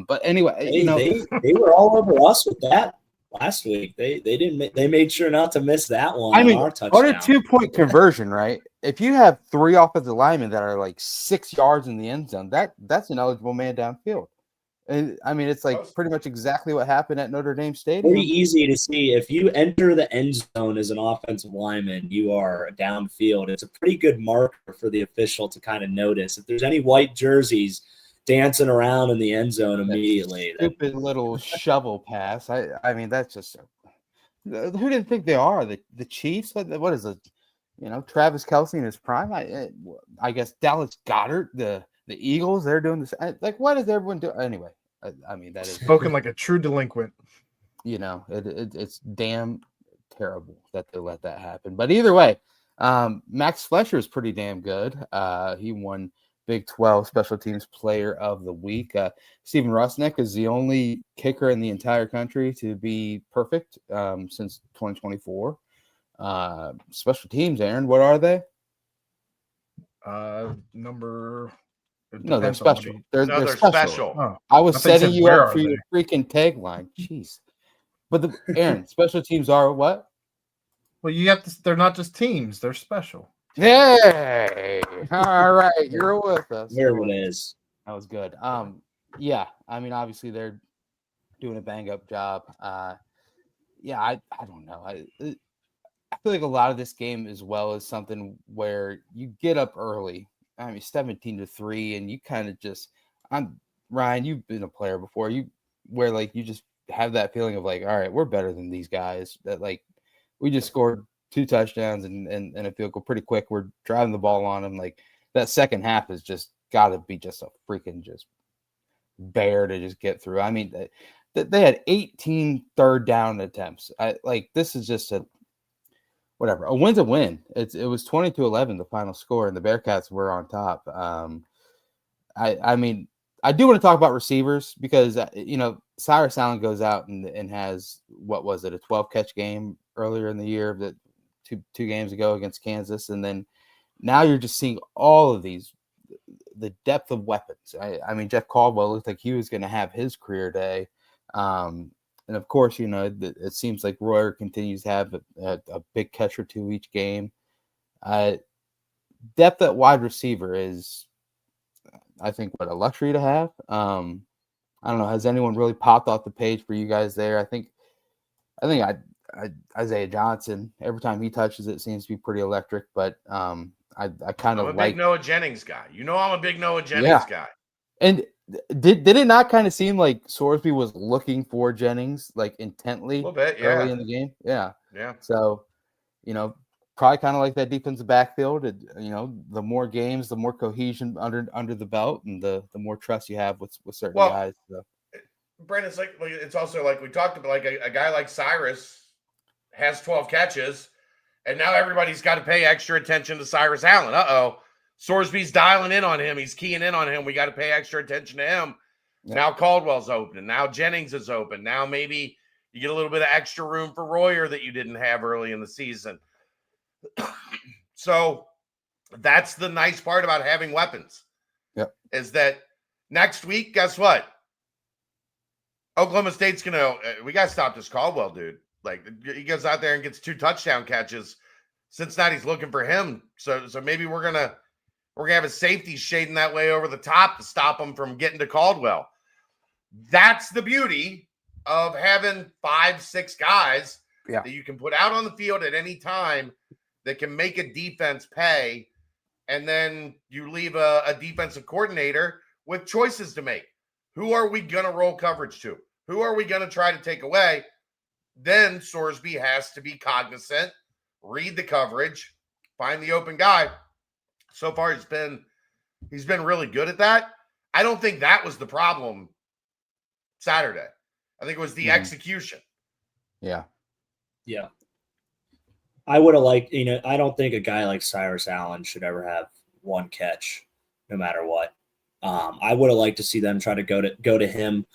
But anyway, they were all over us with that last week. They made sure not to miss that one. I mean, our touchdown. what a 2-point conversion, right? If you have 3 offensive linemen that are 6 yards in the end zone, that's an eligible man downfield. And I mean, it's pretty much exactly what happened at Notre Dame Stadium. Pretty easy to see. If you enter the end zone as an offensive lineman, you are downfield. It's a pretty good marker for the official to kind of notice. If there's any white jerseys dancing around in the end zone immediately. Stupid little shovel pass. I mean, that's just who didn't think they are? The Chiefs? What is it? Travis Kelce in his prime? I guess Dallas Goedert, the Eagles, they're doing this. What is everyone doing? Anyway, I mean, that is spoken like a true delinquent. It's damn terrible that they let that happen. But either way, Max Fletcher is pretty damn good. He won Big 12 Special Teams Player of the Week. Steven Rusnick is the only kicker in the entire country to be perfect since 2024. Special teams, Aaron, what are they? No, they're special. They're special. Oh, I was setting you up for your freaking tagline. Jeez. But Aaron, special teams are what? Well, you have to. They're not just teams; they're special. Hey, all right, you're with us. There it is. That was good. Yeah, I mean, obviously they're doing a bang up job. I don't know. I feel like a lot of this game as well is something where you get up early I mean, 17-3, and you kind of just, Ryan, you've been a player before, where like you just have that feeling of like, all right, we're better than these guys. That like we just scored 2 touchdowns and a field goal pretty quick. We're driving the ball on them. Like that second half has just got to be just a freaking just bear to just get through. I mean, they had 18 third down attempts. This is just a whatever. A win's a win. It was 20-11 the final score, and the Bearcats were on top. I mean, I do want to talk about receivers because Cyrus Allen goes out and has, what was it, a 12-catch game earlier in the year, that two games ago against Kansas, and then now you're just seeing all of these, the depth of weapons. I mean, Jeff Caldwell looked like he was going to have his career day, and of course, it seems like Royer continues to have a big catch or two each game. Depth at wide receiver is, I think, a luxury to have. I don't know. Has anyone really popped off the page for you guys there? I think Isaiah Johnson, every time he touches it, seems to be pretty electric. But I kind of I'm a big Noah Jennings guy. I'm a big Noah Jennings guy. And did it not kind of seem like Sorsby was looking for Jennings like intently a little bit, early in the game? Yeah. Yeah. So, probably kind of like that defensive backfield. The more games, the more cohesion under the belt, and the more trust you have with certain guys. So. Brandon, it's also like we talked about, like a guy like Cyrus has 12 catches, and now everybody's got to pay extra attention to Cyrus Allen. Sorsby's dialing in on him. He's keying in on him. We got to pay extra attention to him. Yep. Now Caldwell's open, and now Jennings is open. Now maybe you get a little bit of extra room for Royer that you didn't have early in the season. So that's the nice part about having weapons. Yep. Is that next week, guess what? Oklahoma State's we got to stop this Caldwell dude. Like, he goes out there and gets 2 touchdown catches. Cincinnati's looking for him. So maybe we're going to have a safety shading that way over the top to stop him from getting to Caldwell. That's the beauty of having 5-6 guys that you can put out on the field at any time that can make a defense pay. And then you leave a defensive coordinator with choices to make. Who are we going to roll coverage to? Who are we going to try to take away? Then Sorsby has to be cognizant, read the coverage, find the open guy. So far, he's been really good at that. I don't think that was the problem Saturday. I think it was the execution. Yeah. Yeah. I would have liked, I don't think a guy like Cyrus Allen should ever have 1 catch, no matter what. I would have liked to see them try to go to him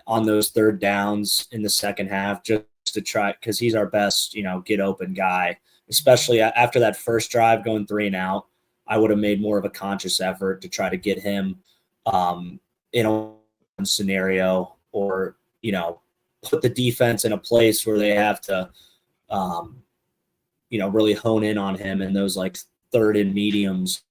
on those third downs in the second half, just to try, because he's our best, get open guy, especially after that first drive going 3 and out. I would have made more of a conscious effort to try to get him in a scenario, or, put the defense in a place where they have to, really hone in on him in those like third and mediums.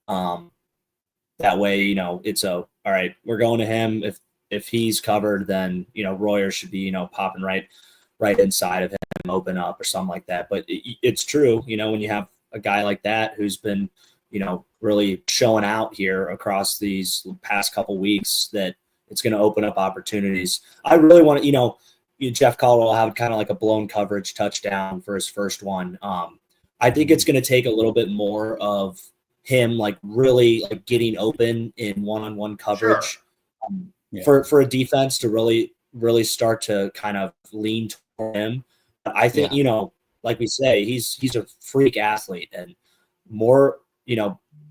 That way, it's all right, we're going to him. If he's covered, then, Royer should be, popping right inside of him, open up or something like that. But it's true, when you have a guy like that who's been, really showing out here across these past couple weeks, that it's going to open up opportunities. I really want to, Jeff Caldwell had kind of like a blown coverage touchdown for his first one. I think it's going to take a little bit more of him, like really like getting open in one-on-one coverage. Sure. For a defense to really start to kind of lean toward him. I think, like we say, he's a freak athlete, and more,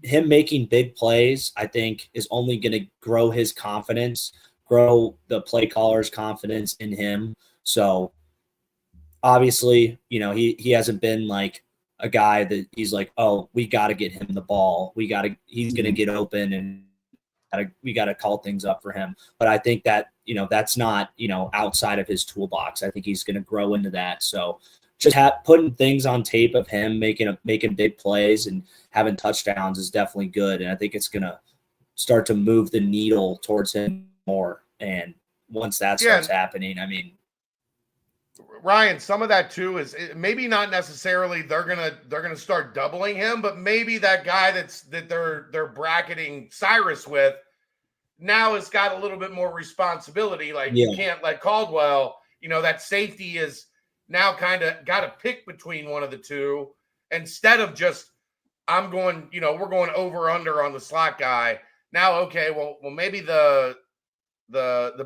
him making big plays, I think, is only going to grow his confidence, grow the play caller's confidence in him. So obviously, he hasn't been like a guy that he's like, oh, we got to get him the ball. He's going to get open, and we got to call things up for him. But I think that, that's not, outside of his toolbox. I think he's going to grow into that. So just putting things on tape of him making big plays and having touchdowns is definitely good. And I think it's going to start to move the needle towards him more. And once that starts happening, I mean, Ryan, some of that too is maybe not necessarily they're gonna start doubling him, but maybe that guy that they're bracketing Cyrus with now has got a little bit more responsibility. Like you can't let Caldwell, that safety is now kind of got to pick between one of the two instead of just I'm going, we're going over under on the slot guy. Now, okay, well maybe the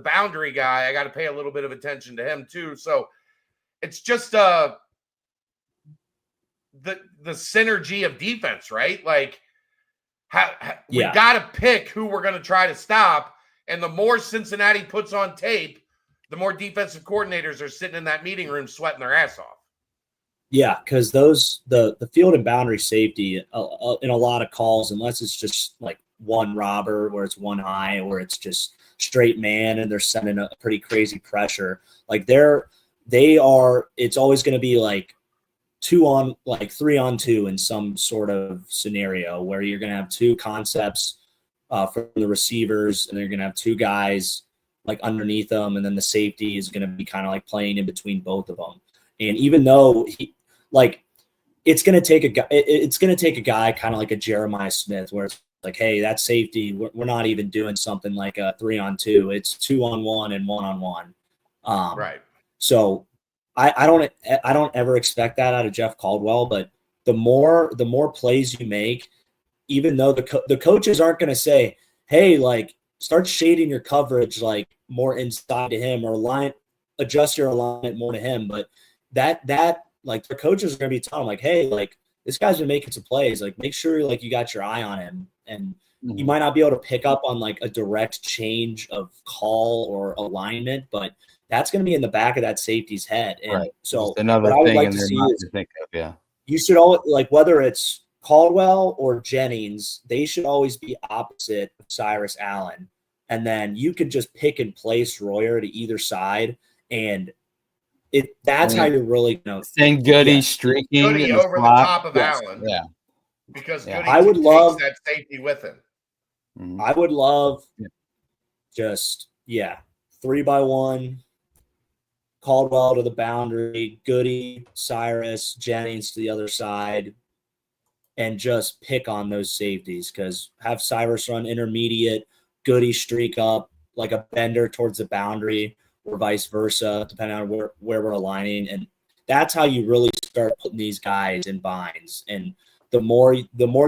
boundary guy, I got to pay a little bit of attention to him too. So it's just the synergy of defense, right? Like we got to pick who we're going to try to stop. And the more Cincinnati puts on tape, the more defensive coordinators are sitting in that meeting room sweating their ass off. Yeah, because the field and boundary safety in a lot of calls, unless it's just like one robber where it's one high or it's just straight man and they're sending a pretty crazy pressure, like it's always going to be like 3-on-2 in some sort of scenario where you're going to have two concepts from the receivers and they're going to have two guys like underneath them, and then the safety is going to be kind of like playing in between both of them. And even though it's going to take a guy kind of like a Jeremiah Smith where it's like, hey, that safety, we're not even doing something like a 3-on-2. It's 2-on-1 and 1-on-1. Right. So I don't ever expect that out of Jeff Caldwell, but the more plays you make, even though the coaches aren't going to say, hey, like start shading your coverage like more inside to him or adjust your alignment more to him, but that like the coaches are going to be telling him like, hey, like this guy's been making some plays, like make sure like you got your eye on him, and you might not be able to pick up on like a direct change of call or alignment, but that's going to be in the back of that safety's head. And right. So just another what I would thing like in to their see mind is to think of, yeah. You should always, like whether it's Caldwell or Jennings, they should always be opposite of Cyrus Allen. And then you could just pick and place Royer to either side, and that's how you're really saying Goody streaking Goody over the top of Allen. Yeah. Because Goody takes that safety with him. Mm-hmm. I would love just 3-by-1, Caldwell to the boundary, Goody, Cyrus, Jennings to the other side, and just pick on those safeties, because have Cyrus run intermediate, Goody streak up like a bender towards the boundary, or vice versa, depending on where we're aligning. And that's how you really start putting these guys in binds. And the more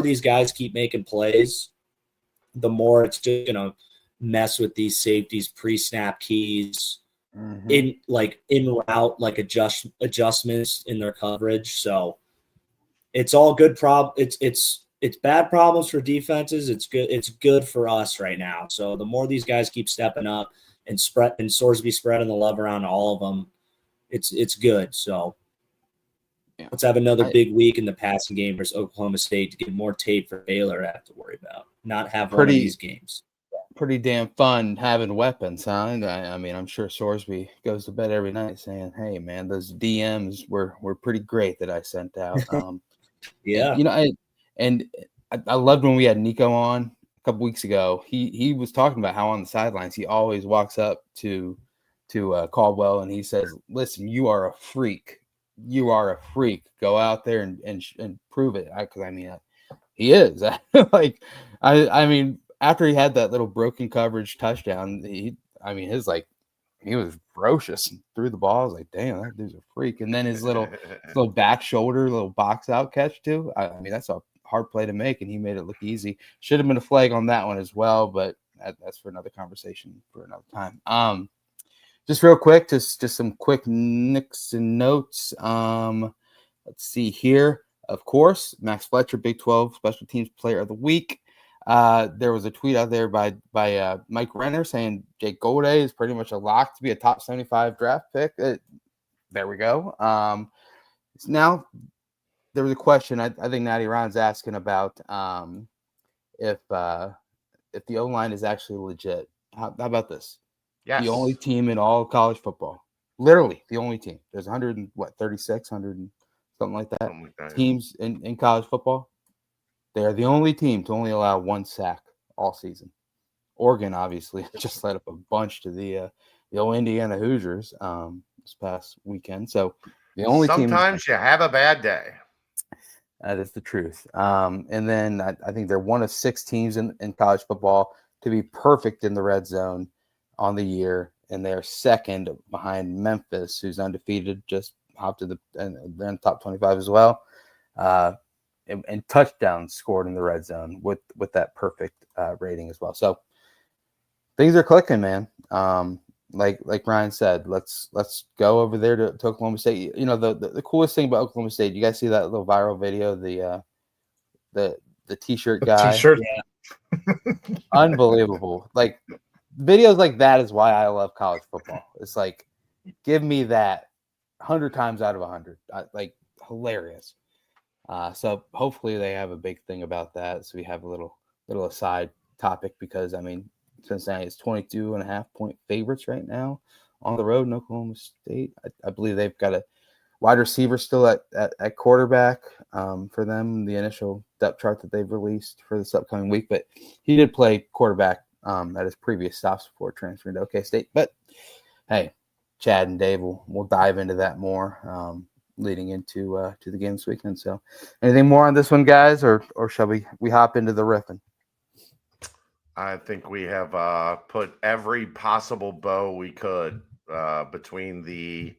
these guys keep making plays, the more it's just going to mess with these safeties, pre-snap keys, in route, like adjustments in their coverage. So it's all good it's bad problems for defenses. It's good for us right now. So the more these guys keep stepping up and Sorsby spreading the love around to all of them, it's good. So let's have another big week in the passing game versus Oklahoma State to get more tape for Baylor to have to worry about. Not have one of these games. Pretty damn fun having weapons, huh? I mean, I'm sure Sorsby goes to bed every night saying, "Hey, man, those DMs were pretty great that I sent out." And, I loved when we had Nico on a couple weeks ago. He was talking about how on the sidelines he always walks up to Caldwell and he says, "Listen, you are a freak. You are a freak. Go out there and prove it." Because I mean, he is. Like, I mean. After he had that little broken coverage touchdown, he was ferocious and threw the ball. I was like, damn, that dude's a freak. And then his little back shoulder, little box out catch too. I mean, that's a hard play to make, and he made it look easy. Should have been a flag on that one as well, but that's for another conversation for another time. Just real quick, just some quick nicks and notes. Let's see here. Of course, Max Fletcher, Big 12 Special Teams Player of the Week. There was a tweet out there by Mike Renner saying Jake Golday is pretty much a lock to be a top 75 draft pick. There we go. Now there was a question I think Natty Ron's asking about if the O-line is actually legit. How about this? Yes. The only team in all college football, literally the only team. There's 36, 100 and something like that. Teams in college football. They are the only team to only allow one sack all season. Oregon, obviously, just let up a bunch to the old Indiana Hoosiers. this past weekend. So the only sometimes you have a bad day. That is the truth. And then I think they're one of 6 teams in college football to be perfect in the red zone on the year, and they're second behind Memphis, who's undefeated, just hopped to they're in the top 25 as well. And touchdowns scored in the red zone with that perfect rating as well. So things are clicking, man. Like Ryan said, let's go over there to Oklahoma State. You know, the coolest thing about Oklahoma State, you guys see that little viral video, the t-shirt guy? T-shirt. Yeah. Unbelievable. Like videos like that is why I love college football. It's like, give me that 100 times out of 100. Like hilarious. So hopefully they have a big thing about that. So we have a little aside topic, because I mean, Cincinnati is 22.5-point favorites right now on the road in Oklahoma State. I believe they've got a wide receiver still at quarterback for them, the initial depth chart that they've released for this upcoming week. But he did play quarterback at his previous stops before transferring to OK State. But hey, Chad and Dave will dive into that more leading into to the game this weekend. So anything more on this one, guys, or shall we hop into the riffing? I think we have put every possible bow we could between the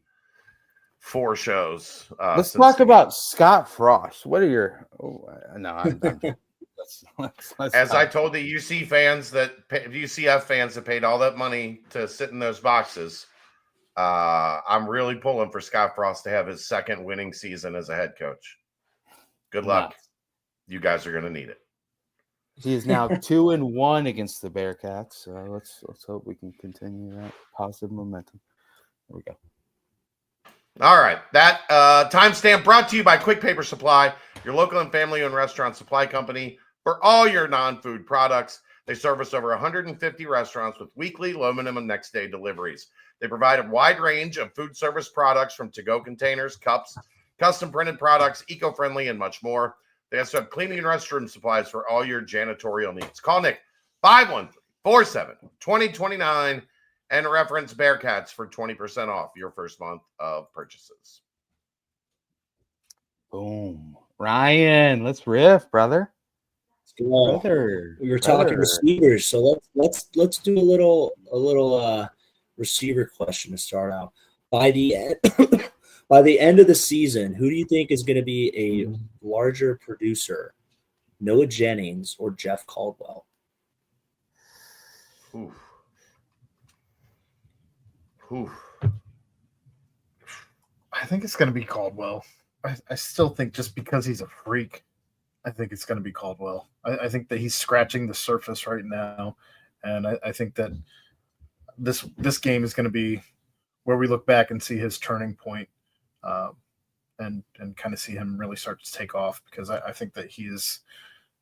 4 shows. Let's talk about Scott Frost. What are your? As I told the UCF fans that paid all that money to sit in those boxes, I'm really pulling for Scott Frost to have his second winning season as a head coach. Good luck. You guys are going to need it. He is now 2-1 against the Bearcats. So let's hope we can continue that positive momentum. There we go. All right. That timestamp brought to you by Quick Paper Supply, your local and family-owned restaurant supply company for all your non-food products. They service over 150 restaurants with weekly, low minimum next-day deliveries. They provide a wide range of food service products, from to-go containers, cups, custom printed products, eco-friendly, and much more. They also have cleaning and restroom supplies for all your janitorial needs. Call Nick 513-47-2029 and reference Bearcats for 20% off your first month of purchases. Boom. Ryan, let's riff, brother. Brother. We were talking receivers, so let's do a little receiver question to start out. By the end of the season, who do you think is going to be a larger producer, Noah Jennings or Jeff Caldwell? I think it's going to be Caldwell. I still think, just because he's a freak, I think it's going to be Caldwell. I think that he's scratching the surface right now, and I think that this game is going to be where we look back and see his turning point. And kind of see him really start to take off, because I think that he is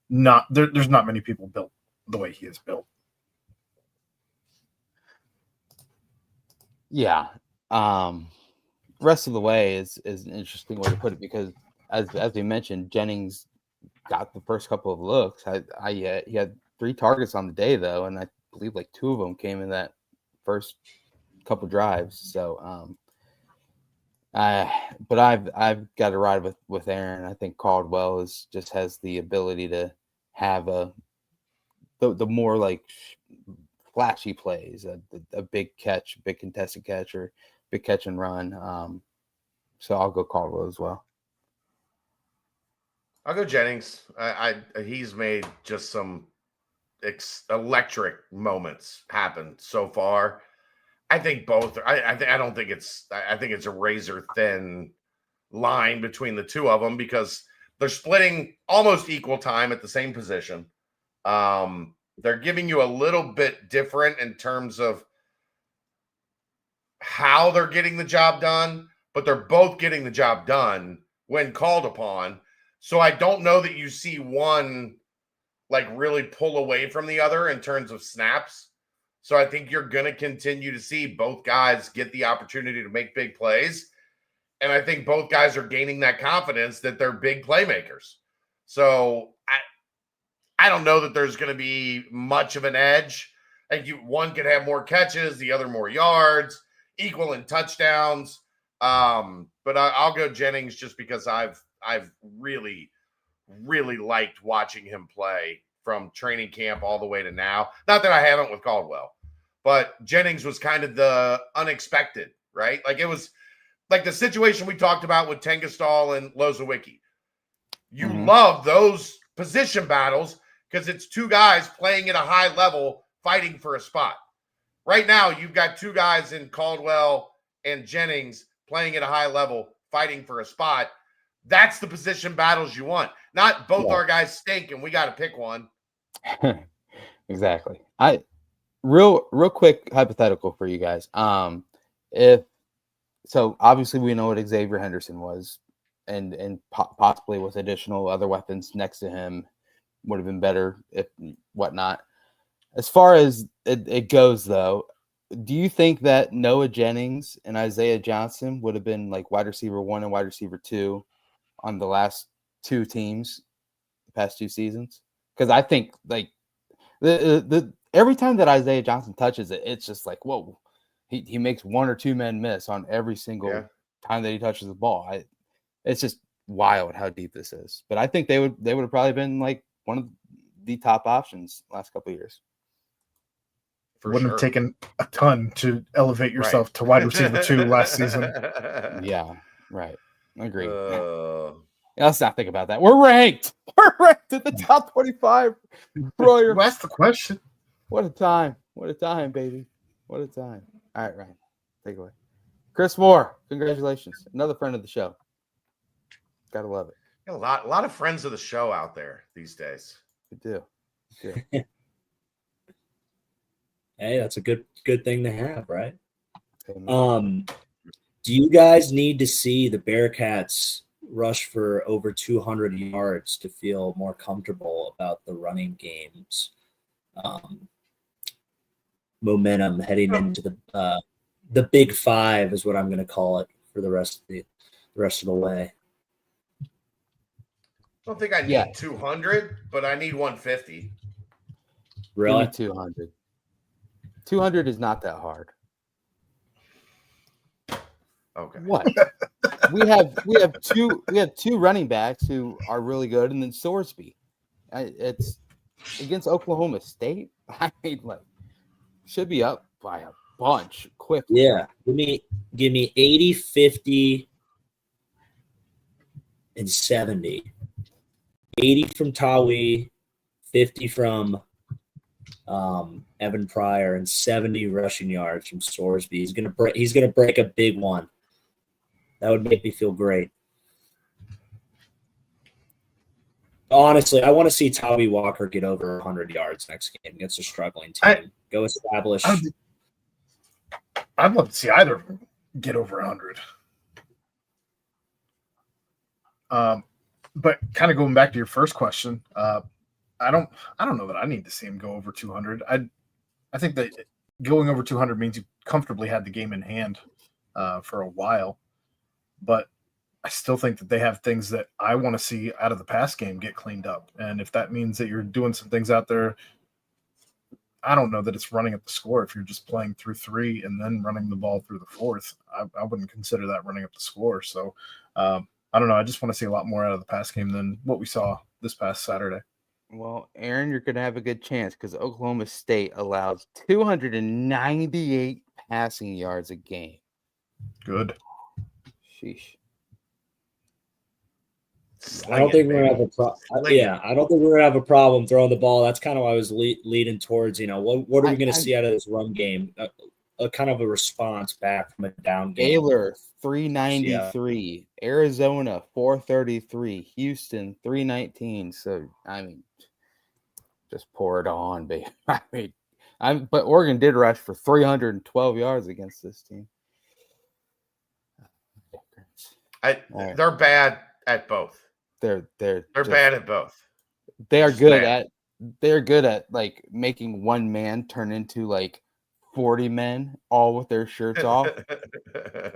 not there. There's not many people built the way he is built. Yeah. Rest of the way is an interesting way to put it, because as we mentioned, Jennings got the first couple of looks. He had 3 targets on the day though, and I believe like 2 of them came in that first couple drives. So but I've got to ride with Aaron. I think Caldwell just has the ability to have the more like flashy plays, a big catch, big contested catch, or big catch and run. So I'll go Caldwell as well. I'll go Jennings. He's made just some electric moments happen so far. I think both. I think it's a razor thin line between the two of them, because they're splitting almost equal time at the same position. They're giving you a little bit different in terms of how they're getting the job done, but they're both getting the job done when called upon. So I don't know that you see one like really pull away from the other in terms of snaps. So I think you're going to continue to see both guys get the opportunity to make big plays. And I think both guys are gaining that confidence that they're big playmakers. So I don't know that there's going to be much of an edge. I think one could have more catches, the other more yards. equal in touchdowns. But I'll go Jennings just because I've really liked watching him play from training camp all the way to now. Not that I haven't with Caldwell, but Jennings was kind of the unexpected, right? Like it was like the situation we talked about with Tengastal and Lozowicki. You love those position battles because it's two guys playing at a high level fighting for a spot. Right now, you've got two guys in Caldwell and Jennings playing at a high level fighting for a spot. That's the position battles you want. Not both our guys stink and we got to pick one. Exactly. Real quick hypothetical for you guys. So obviously we know what Xavier Henderson was, and possibly with additional other weapons next to him would have been better if whatnot. As far as it goes, though, do you think that Noah Jennings and Isaiah Johnson would have been like wide receiver 1 and wide receiver 2 on the last two teams, the past 2 seasons? Because I think like the every time that Isaiah Johnson touches it, it's just like, whoa, he makes 1 or 2 men miss on every single time that he touches the ball. It's just wild how deep this is. But I think they would have probably been like one of the top options last couple of years. Wouldn't have taken a ton to elevate yourself to wide receiver 2 last season. Yeah, right. I agree. Let's not think about that. We're ranked. We're ranked at the top 25. You asked the question. What a time. What a time, baby. What a time. All right, Ryan. Take it away. Chris Moore, congratulations. Another friend of the show. Gotta love it. A lot of friends of the show out there these days. We do. Hey, that's a good thing to have, right? Do you guys need to see the Bearcats rush for over 200 yards to feel more comfortable about the running game's momentum heading into the Big Five is what I'm going to call it for the rest of the way? I don't think I need 200, but I need 150. Really? 200. 200 is not that hard. Okay. What? we have two running backs who are really good, and then Sorsby. It's against Oklahoma State. I mean, like, should be up by a bunch quick. Yeah. Give me 80, 50, and 70. 80 from Tawi, 50 from Evan Pryor, and 70 rushing yards from Sorsby. He's gonna break a big one. That would make me feel great. Honestly, I want to see Tawi Walker get over 100 yards next game against a struggling team. Go establish. I'd love to see either of them get over 100. But kind of going back to your first question, I don't know that I need to see him go over 200. I think that going over 200 means you comfortably had the game in hand for a while. But I still think that they have things that I want to see out of the pass game get cleaned up. And if that means that you're doing some things out there, I don't know that it's running up the score. If you're just playing through 3 and then running the ball through the 4th, I wouldn't consider that running up the score. So I don't know. I just want to see a lot more out of the pass game than what we saw this past Saturday. Well, Aaron, you're going to have a good chance because Oklahoma State allows 298 passing yards a game. Good. Sheesh. I don't think we're gonna have a problem. I don't think we're gonna have a problem throwing the ball. That's kind of what I was leading towards. You know, what are we gonna see out of this run game? A kind of a response back from a down game. Baylor 393, Arizona 433, Houston 319. So I mean, just pour it on, baby. But Oregon did rush for 312 yards against this team. They're bad at both. They're bad at both. They're good at like making one man turn into like 40 men, all with their shirts off,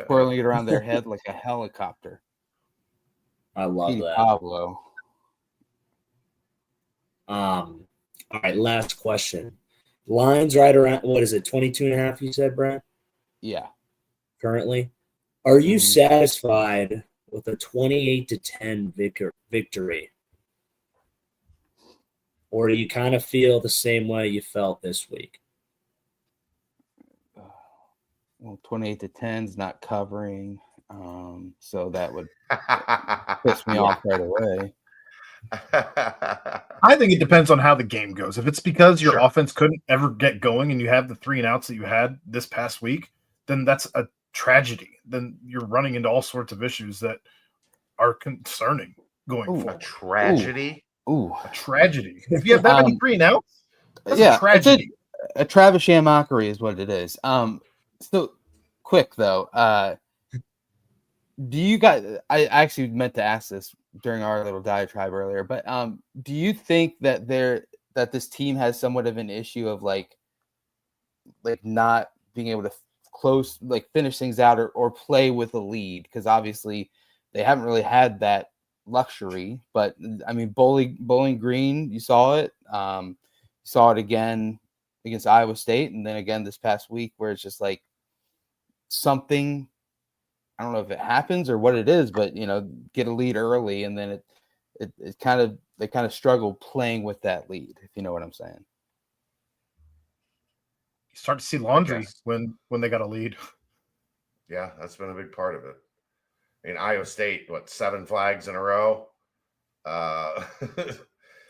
twirling it around their head like a helicopter. I love that. Pablo. All right, last question. Lines right around, what is it, 22.5, you said, Brent? Yeah. currently. Are you satisfied with a 28-10 victory? Or do you kind of feel the same way you felt this week? Well, 28-10 is not covering, so that would piss me off right away. I think it depends on how the game goes. If it's because your offense couldn't ever get going and you have the 3 and outs that you had this past week, then that's a tragedy. Then you're running into all sorts of issues that are concerning going forward. A tragedy? Ooh. A tragedy. If you have that many 3 and outs, that's a tragedy. A Travis mockery is what it is. So quick though, do you guys? I actually meant to ask this during our little diatribe earlier, but do you think that this team has somewhat of an issue of like not being able to finish things out or play with a lead? Because obviously they haven't really had that luxury. But I mean, Bowling Green, you saw it. Saw it again against Iowa State, and then again this past week, where it's just like something. I don't know if it happens or what it is, but get a lead early, and then they kind of struggle playing with that lead, if you know what I'm saying. You start to see laundry when they got a lead. Yeah, that's been a big part of it. I mean, Iowa State, 7 flags in a row?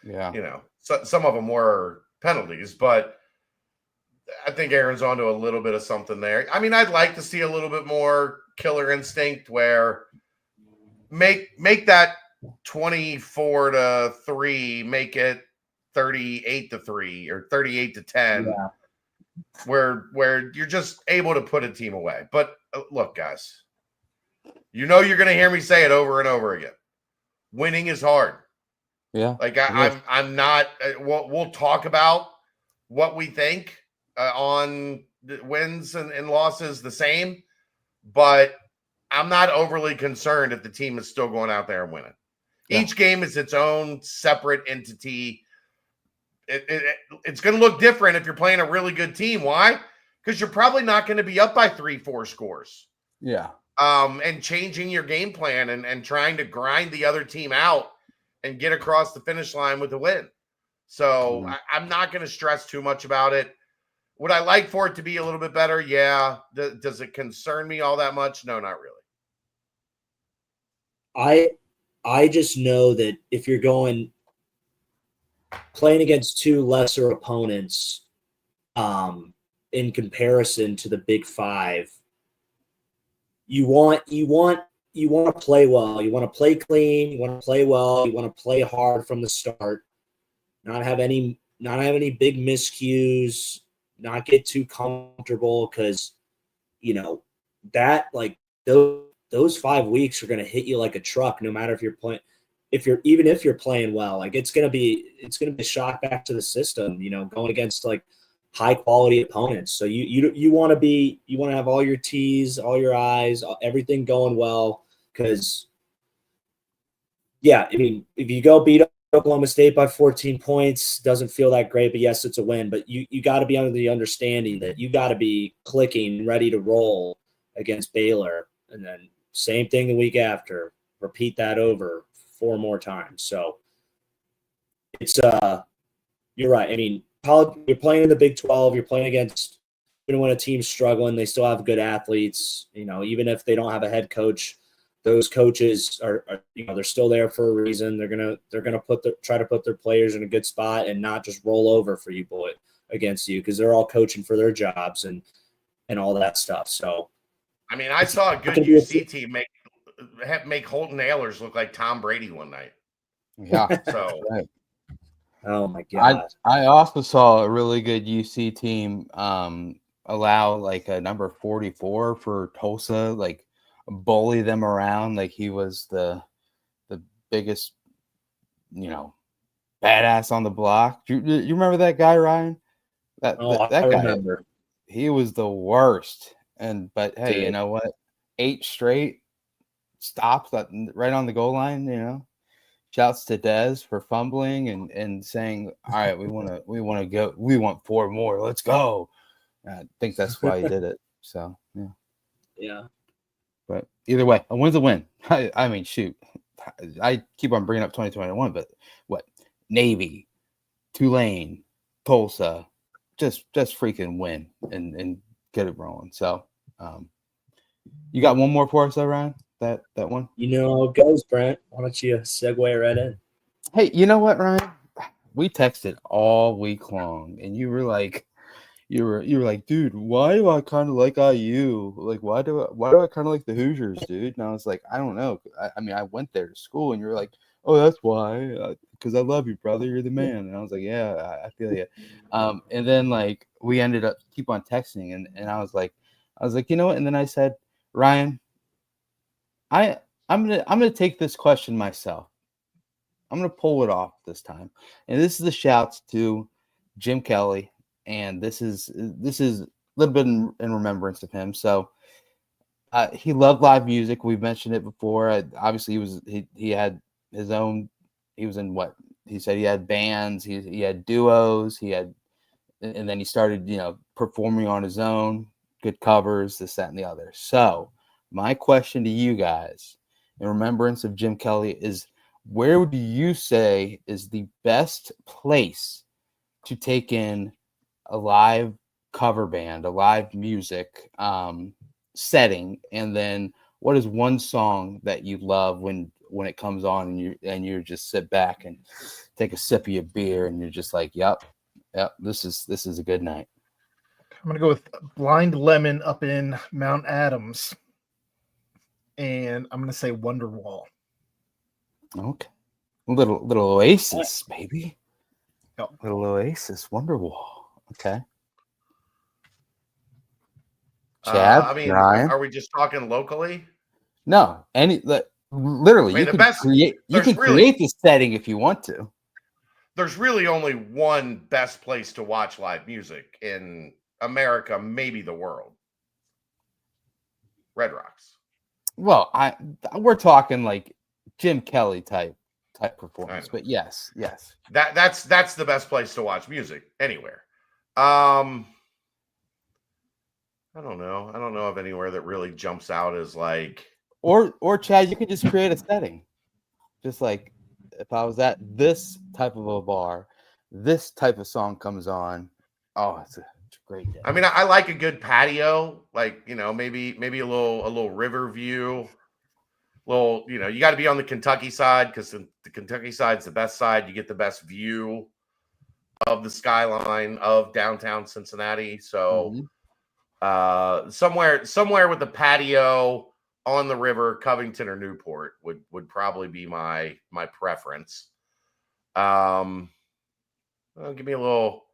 Yeah. So some of them were penalties, but I think Aaron's onto a little bit of something there. I mean, I'd like to see a little bit more killer instinct where make that 24-3, make it 38-3 or 38-10, where you're just able to put a team away. But look, guys, you're going to hear me say it over and over again. Winning is hard. Yeah. Like I'm not. We'll talk about what we think on the wins and losses the same, but I'm not overly concerned if the team is still going out there and winning. Yeah. Each game is its own separate entity. It's going to look different if you're playing a really good team. Why? Because you're probably not going to be up by 3-4 scores. Yeah. And changing your game plan and trying to grind the other team out and get across the finish line with a win. So I'm not going to stress too much about it. Would I like for it to be a little bit better? Yeah. Does it concern me all that much? No, not really. I just know that if you're playing against 2 lesser opponents, in comparison to the Big 5, you want to play well. You want to play clean. You want to play well. You want to play hard from the start. Not have any big miscues. Not get too comfortable, because that those 5 weeks are going to hit you like a truck. No matter if you're playing, if you're playing well, it's going to be a shock back to the system. Going against high quality opponents. So you want to have all your T's, all your I's, everything going well. Because I mean, if you go beat Oklahoma State by 14 points, doesn't feel that great, but yes, it's a win. But you got to be under the understanding that you got to be clicking, ready to roll against Baylor, and then same thing the week after. Repeat that over 4 more times. So it's you're right. I mean, you're playing in the Big 12. You're playing against, even when a team's struggling, they still have good athletes. Even if they don't have a head coach, those coaches are they're still there for a reason. They're gonna try to put their players in a good spot and not just roll over for you against you, because they're all coaching for their jobs and all that stuff. So, I mean, I saw a good UC team make Holton Ahlers look like Tom Brady one night. Yeah. So. Right. Oh my God. I also saw a really good UC team allow a number 44 for Tulsa, bully them around like he was the biggest, badass on the block. You remember that guy, Ryan? That guy, remember. He was the worst. But hey, Dude. You know what? 8 straight stops right on the goal line, Shouts to Dez for fumbling and saying, "All right, we want to go. We want 4 more. Let's go." I think that's why he did it. So yeah. Yeah. But either way, a win's a win. I mean, shoot. I keep on bringing up 2021, but what? Navy, Tulane, Tulsa, just freaking win and get it rolling. So, you got one more for us, though, Ryan? That one? You know how it goes, Brent. Why don't you segue right in? Hey, you know what, Ryan? We texted all week long, and you were like, dude, why do I kind of like IU? Like, why do I kind of like the Hoosiers, dude? And I was like, I don't know. I mean, I went there to school, and you were like, oh, that's why, because I love you, brother. You're the man. And I was like, yeah, I feel you. And then like we ended up keep on texting, and I was like, you know what? And then I said, Ryan, I'm gonna take this question myself. I'm gonna pull it off this time, and this is the shouts to Jim Kelly, and this is a little bit in remembrance of him. So he loved live music. We've mentioned it before. Obviously, he had his own. He was in what he said. He had bands. He had duos. And then he started performing on his own. Good covers, this, that, and the other. So my question to you guys, in remembrance of Jim Kelly, is: where would you say is the best place to take in a live cover band, a live music setting? And then what is one song that you love when it comes on and you just sit back and take a sip of your beer and you're just like, yep, this is a good night? I'm gonna go with Blind Lemon up in Mount Adams, and I'm gonna say Wonderwall. Okay. Little Oasis, baby. Yep. Little Oasis, Wonderwall. Okay. Chad, I mean, Ryan? are we just talking locally? No, literally, I mean, you can there's create this setting if you want to. There's really only one best place to watch live music in America, maybe the world. Red Rocks. Well, we're talking like Jim Kelly type performance, but yes. That's the best place to watch music anywhere. I don't know. I don't know of anywhere that really jumps out as like. Or Chad, you could just create a setting, just like if I was at this type of a bar, this type of song comes on. Oh, it's a great day. I mean, I like a good patio, like maybe a little river view. Well, you got to be on the Kentucky side because the Kentucky side's the best side. You get the best view of the skyline of downtown Cincinnati. So, somewhere with a patio on the river, Covington or Newport would probably be my preference. Well, give me a little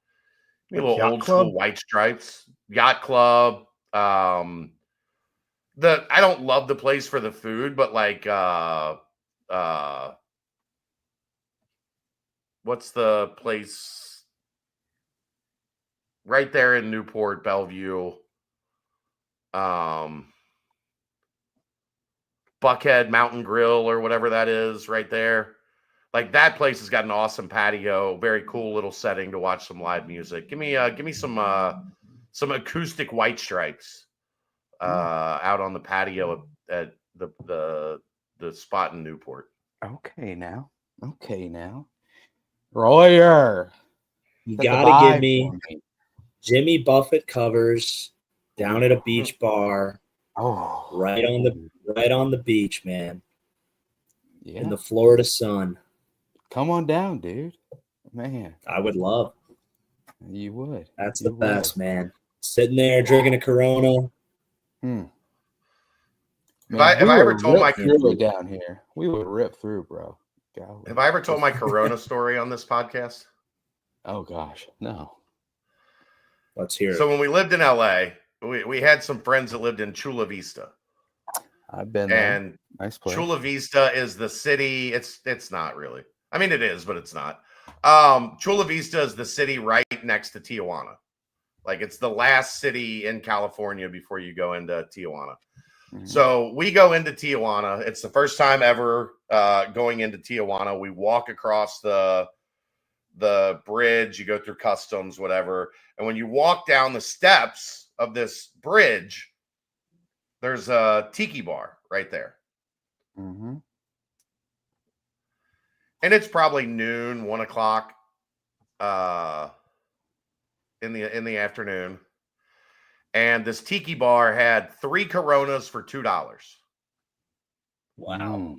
old school White Stripes, Yacht Club. I don't love the place for the food, but like what's the place right there in Newport, Bellevue? Buckhead Mountain Grill or whatever that is right there. Like that place has got an awesome patio, very cool little setting to watch some live music. Give me some acoustic White Stripes out on the patio at the spot in Newport. Okay now. Royer. You gotta give me Jimmy Buffett covers down at a beach bar. Oh, right on the beach, man. Yeah. In the Florida sun. Come on down, dude. Man. I would love. You would. That's the best, man. Sitting there drinking a Corona. Man, if I ever told my down here, we would rip through, bro. Golly. Have I ever told my Corona story on this podcast? Oh gosh, no. Let's hear it. So when we lived in LA, we had some friends that lived in Chula Vista. I've been there. And nice place. Chula Vista is the city. It's not really. I mean, it is, but it's not. Chula Vista is the city right next to Tijuana. Like it's the last city in California before you go into Tijuana. Mm-hmm. So we go into Tijuana. It's the first time ever going into Tijuana. We walk across the bridge. You go through customs, whatever. And when you walk down the steps of this bridge, there's a tiki bar right there. Mm-hmm. And it's probably noon, 1 o'clock in the afternoon. And this tiki bar had 3 Coronas for $2. Wow.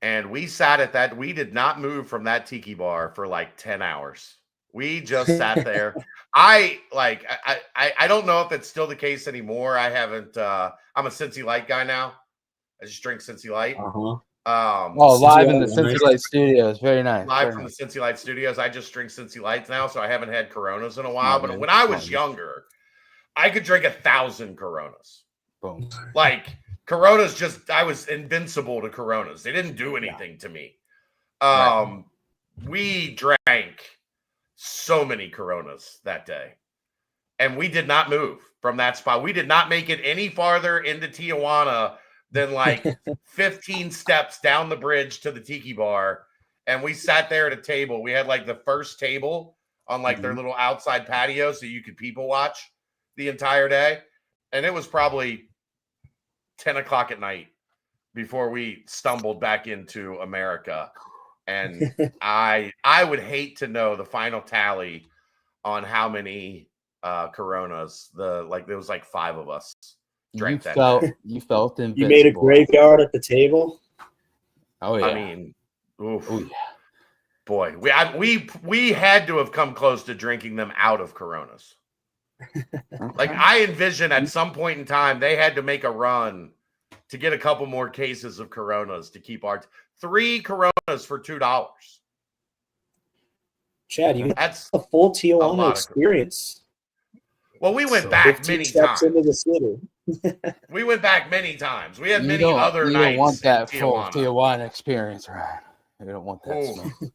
And we sat at that. We did not move from that tiki bar for like 10 hours. We just sat there. I don't know if it's still the case anymore. I haven't I'm a Cincy Light guy now. I just drink Cincy Light. Live in the Cincy Light Studios. Very nice. Live from the Cincy Light Studios. I just drink Cincy Lights now, so I haven't had Coronas in a while. But when I was younger, I could drink 1,000 Coronas. Boom. Like Coronas, I was invincible to Coronas. They didn't do anything to me. We drank so many Coronas that day, and we did not move from that spot. We did not make it any farther into Tijuana than like 15 steps down the bridge to the tiki bar. And we sat there at a table. We had like the first table on like their little outside patio so you could people watch the entire day. And it was probably 10 o'clock at night before we stumbled back into America. And I would hate to know the final tally on how many Coronas there was like 5 of us drank that day. You felt invincible. You made a graveyard at the table. Oh yeah. I mean, oof. Oh, yeah. Boy, we had to have come close to drinking them out of Coronas. Like I envision at some point in time they had to make a run to get a couple more cases of Coronas to keep our 3 Coronas for $2. Chad, that's a full Tijuana experience. Well, we went back many times into the city. We went back many times. We had many other nights. You don't want that full Tijuana experience, right? You don't want that.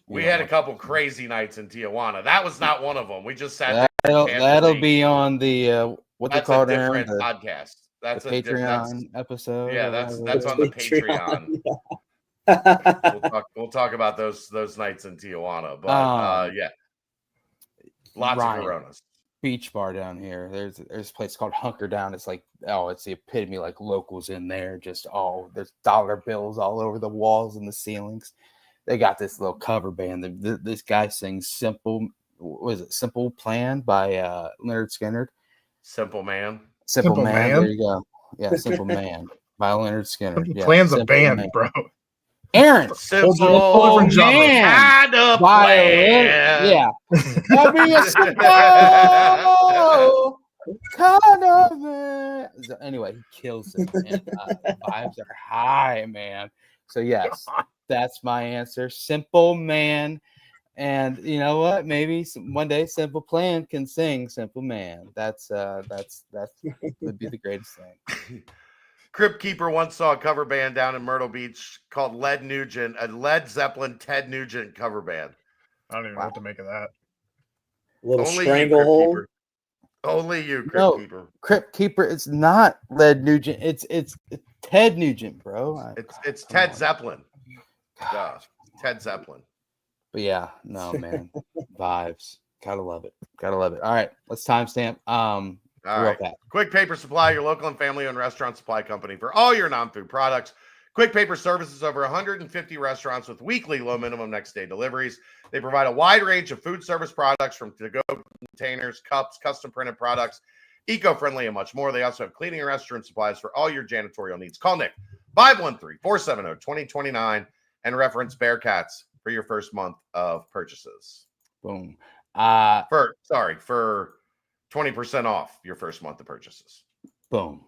We had a couple crazy nights in Tijuana. That was not one of them. We just sat there. That'll be on the what they call it, a different podcast. That's a Patreon episode. Yeah, that's on the Patreon. We'll talk about those nights in Tijuana. But yeah, lots of Coronas. Beach bar down here. There's a place called Hunker Down. It's like, it's the epitome, like locals in there. Just there's dollar bills all over the walls and the ceilings. They got this little cover band. This guy sings Simple Plan by Leonard Skinner. Simple Man. Simple Man. There you go. Yeah, Simple Man by Leonard Skinner. Simple Plan's a band, man. Bro. Aaron, Simple Man. Kind of plan. Yeah. Having a simple kind of man. So anyway, he kills it. And, vibes are high, man. So yes, that's my answer. Simple Man. And you know what? Maybe one day Simple Plan can sing Simple Man. That's would be the greatest thing. Crypt Keeper once saw a cover band down in Myrtle Beach called Led Nugent, a Led Zeppelin Ted Nugent cover band. I don't even know what to make of that. A little stranglehold. Only you, Crypt Keeper. Crypt Keeper, it's not Led Nugent. It's Ted Nugent, bro. It's Ted Zeppelin. Ted Zeppelin. But yeah, no, man. Vibes. Gotta love it. All right, let's timestamp. All right. Quick Paper Supply, your local and family-owned restaurant supply company for all your non-food products. Quick Paper services over 150 restaurants with weekly low minimum next day deliveries. They provide a wide range of food service products from to-go containers, cups, custom printed products, eco-friendly, and much more. They also have cleaning and restaurant supplies for all your janitorial needs. Call Nick 513-470-2029 and reference Bearcats for your first month of purchases. Boom. For 20% off your first month of purchases. Boom.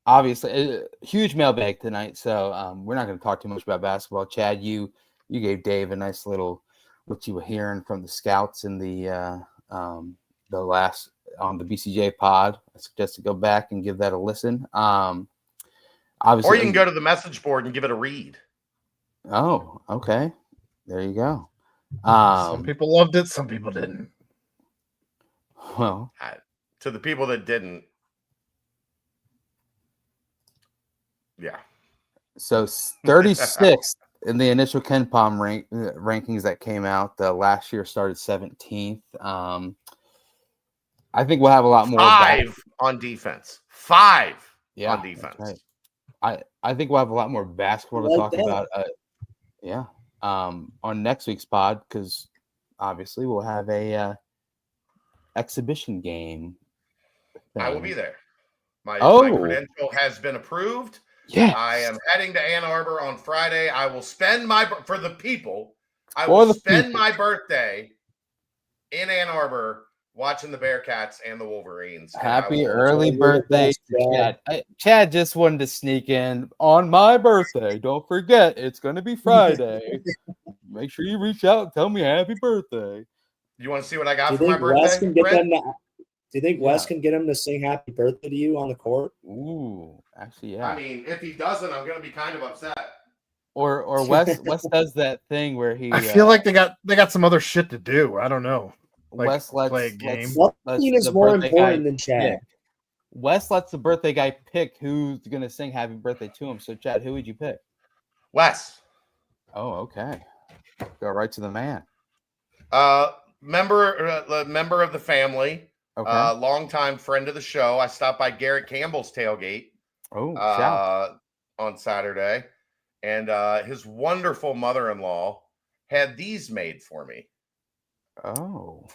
Obviously, a huge mailbag tonight, so we're not going to talk too much about basketball. Chad, you gave Dave a nice little what you were hearing from the scouts in the last on the BCJ pod. I suggest to go back and give that a listen. Obviously, or you can go to the message board and give it a read. Oh, okay. There you go. Some people loved it, some people didn't. Well, to the people that didn't, yeah. So 36th in the initial Ken Palm rankings that came out. Last year started 17th. I think we'll have a lot more. 5 on defense. 5 yeah, on defense. Right. I think we'll have a lot more basketball to Like talk that. about. Yeah. On next week's pod, because obviously we'll have a exhibition game. I will be there. My Oh. credential has been approved. Yes. I am heading to Ann Arbor on Friday. I will spend for the people. I For will the spend people. my birthday in Ann Arbor watching the Bearcats and the Wolverines. And Happy I will- early You're the birthday best, to Chad. Chad just wanted to sneak in on my birthday. Don't forget, it's going to be Friday. Make sure you reach out and tell me happy birthday. You want to see what I got Do you for my think Wes birthday? can get Brent? them? Do you think Wes can get him to sing "Happy Birthday" to you on the court? Ooh, actually, yeah. I mean, if he doesn't, I'm going to be kind of upset. Or Wes does that thing where he. I feel like they got some other shit to do. I don't know. Like Wes play a game. Nothing is the more birthday important guy than Chad. pick. Wes lets the birthday guy pick who's going to sing happy birthday to him. So, Chad, who would you pick? Wes. Oh, okay. Go right to the man. Member of the family. Okay. Longtime friend of the show. I stopped by Garrett Campbell's tailgate. Oh, shout. On Saturday, and his wonderful mother-in-law had these made for me. Oh,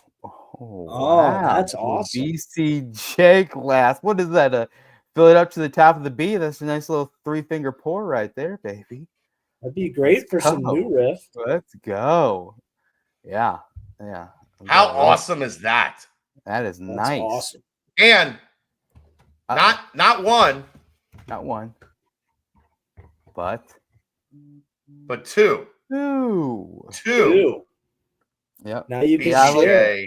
wow. That's awesome. BCJ glass. What is that? Fill it up to the top of the B. That's a nice little 3-finger pour right there, baby. That'd be great for some new riff. Let's go. Yeah. How awesome is that? That is nice. Awesome. And not one, but two. Yep. Now you can share.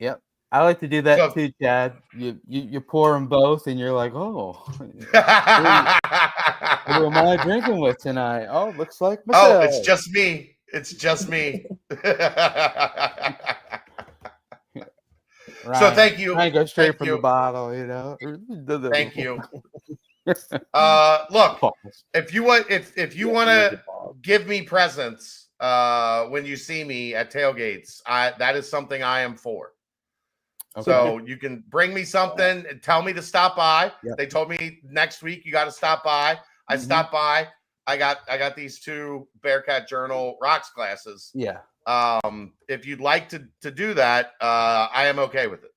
Yep. I like to do that too, Chad. You pour them both, and you're like, oh, who am I drinking with tonight? Oh, looks like myself. Oh, it's just me. It's just me. Ryan, so thank you. I go straight from the bottle, you know. Thank you. Look, if you want to give me presents when you see me at tailgates, that is something I am for. Okay. So you can bring me something and tell me to stop by. Yep. They told me next week you got to stop by. I stopped by. I got these 2 Bearcat Journal rocks glasses. Yeah. If you'd like to do that, I am okay with it.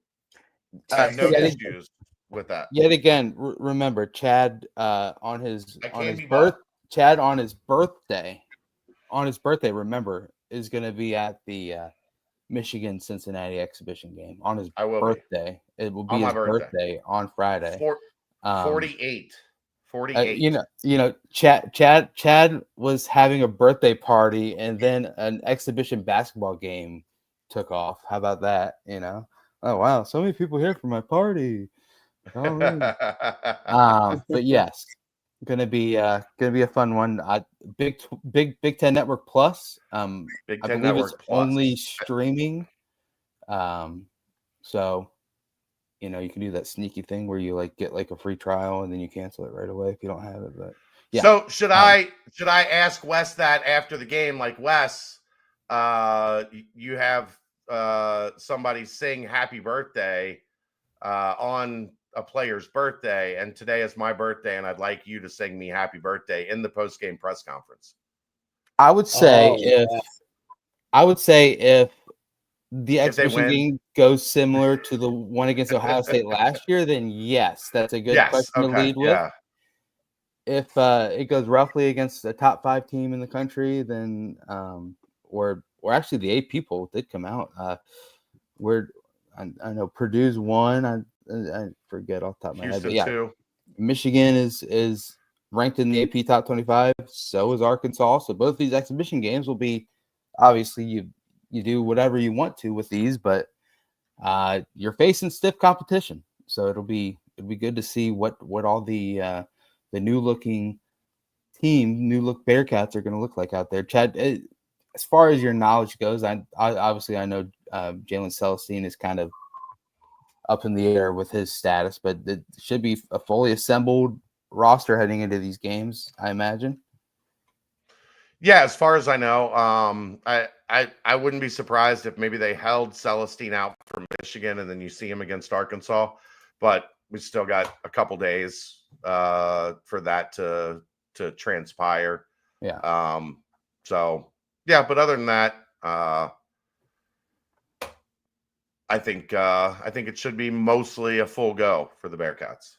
I have no issues with that. Yet again, remember Chad on his birthday. Remember, is going to be at the Michigan-Cincinnati exhibition game on his birthday. It will be his birthday on Friday. 48. 48. You know, Chad was having a birthday party, and then an exhibition basketball game took off. How about that? You know, oh wow, so many people here for my party. But yes, gonna be a fun one. Big Ten Network Plus. Big I Ten believe Network it's Plus. only streaming. So you know, you can do that sneaky thing where you like get like a free trial and then you cancel it right away if you don't have it. But yeah. So should I ask Wes that after the game? Like, Wes, you have somebody sing happy birthday on a player's birthday, and today is my birthday, and I'd like you to sing me happy birthday in the post-game press conference. I would say if the exhibition game goes similar to the one against Ohio State last year, then yes, that's a good question to lead with. Yeah. If it goes roughly against a top 5 team in the country, then or actually the 8 people did come out. I know Purdue's 1. I forget off the top of my head. But yeah, 2. Michigan is ranked in the AP top 25. So is Arkansas. So both these exhibition games will be obviously you do whatever you want to with these, but you're facing stiff competition. So it'll be good to see what all the new look Bearcats are going to look like out there. Chad, as far as your knowledge goes, I know Jalen Celestine is kind of up in the air with his status, but it should be a fully assembled roster heading into these games, I imagine. Yeah, as far as I know, I wouldn't be surprised if maybe they held Celestine out for Michigan, and then you see him against Arkansas. But we still got a couple days for that to transpire. Yeah. So yeah, but other than that, I think it should be mostly a full go for the Bearcats.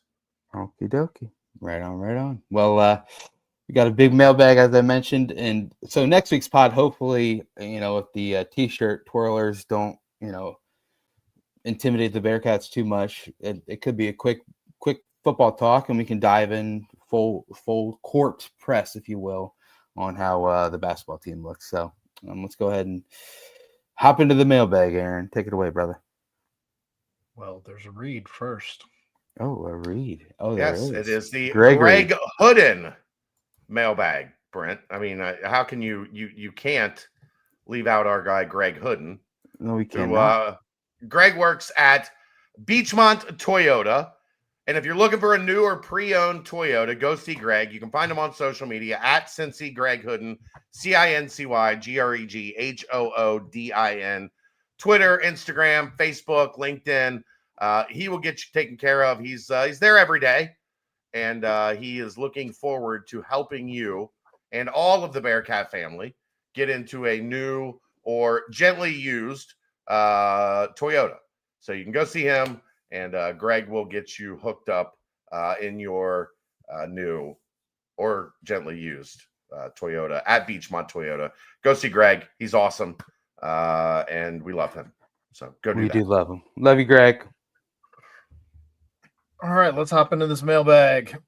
Okie dokie. Right on, right on. Well, we got a big mailbag, as I mentioned. And so next week's pod, hopefully, if the T-shirt twirlers don't, intimidate the Bearcats too much, it could be a quick football talk, and we can dive in full court press, if you will, on how the basketball team looks. So let's go ahead and hop into the mailbag, Aaron. Take it away, brother. Well, there's a read first. Oh, a read. Oh, yes, there is. It is the Gregory. Greg Hooden mailbag, Brent. I mean, how can you can't leave out our guy Greg Hooden? No, we cannot. Greg works at Beachmont Toyota. And if you're looking for a new or pre-owned Toyota, go see Greg. You can find him on social media at Cincy Greg Hooden, CINCY GREGHOODIN. Twitter, Instagram, Facebook, LinkedIn. He will get you taken care of. He's there every day, and he is looking forward to helping you and all of the Bearcat family get into a new or gently used Toyota. So you can go see him, and Greg will get you hooked up in your new or gently used Toyota at Beachmont Toyota. Go see Greg. He's awesome, and we love him. So go do that. We do love him. Love you, Greg. All right, let's hop into this mailbag.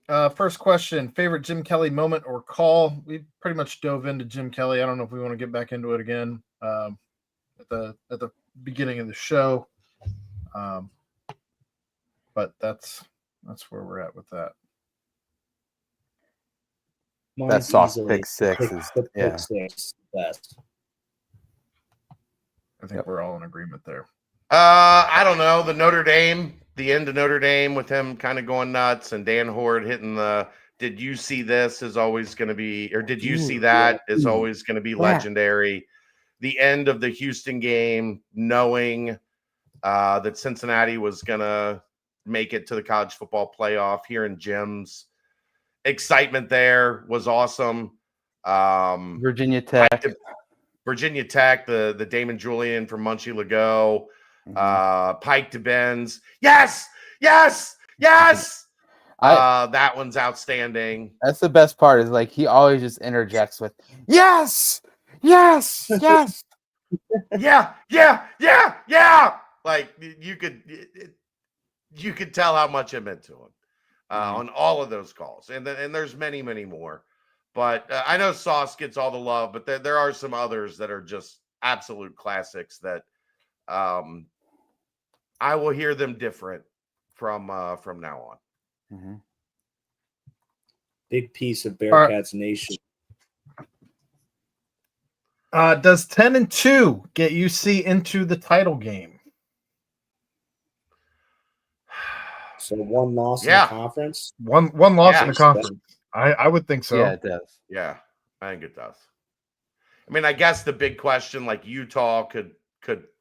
First question, favorite Jim Kelly moment or call? We pretty much dove into Jim Kelly. I don't know if we want to get back into it again at the beginning of the show. But that's where we're at with that. That soft pick six is pick six best. I think we're all in agreement there. I don't know. The end of Notre Dame with him kind of going nuts, and Dan Horde hitting the "Did you see this?" is always going to be, or "Did you see that?" is always going to be legendary. The end of the Houston game, knowing that Cincinnati was going to make it to the college football playoff, hearing Jim's excitement there was awesome. Virginia Tech, the Damon Julian from Munchie Legault, Pike to Benz. Yes. That one's outstanding. That's the best part, is like he always just interjects with yes. Yeah. Like you could tell how much it meant to him on all of those calls, and there's many more. But I know Sauce gets all the love, but there are some others that are just absolute classics that I will hear them different from now on. Mm-hmm. Big piece of Bearcats Nation. Does 10-2 get UC into the title game? So one loss in the conference? One loss in the conference. I would think so. Yeah, it does. Yeah, I think it does. I mean, I guess the big question, like Utah could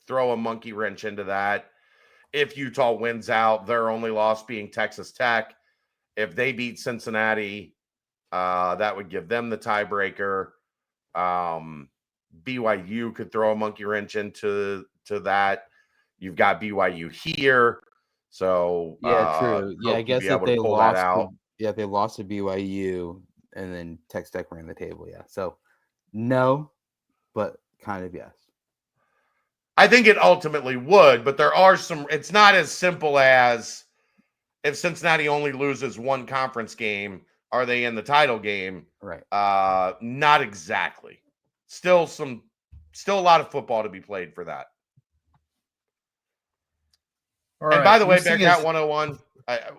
throw a monkey wrench into that. If Utah wins out, their only loss being Texas Tech. If they beat Cincinnati, that would give them the tiebreaker. BYU could throw a monkey wrench into that. You've got BYU here. So yeah, true. Yeah, I guess if they lost to BYU and then Texas Tech ran the table. Yeah, so no, but kind of yes. I think it ultimately would, but there are some. It's not as simple as if Cincinnati only loses one conference game, are they in the title game? Right. Not exactly. Still a lot of football to be played for that. All right. And by the way, Bearcat 101,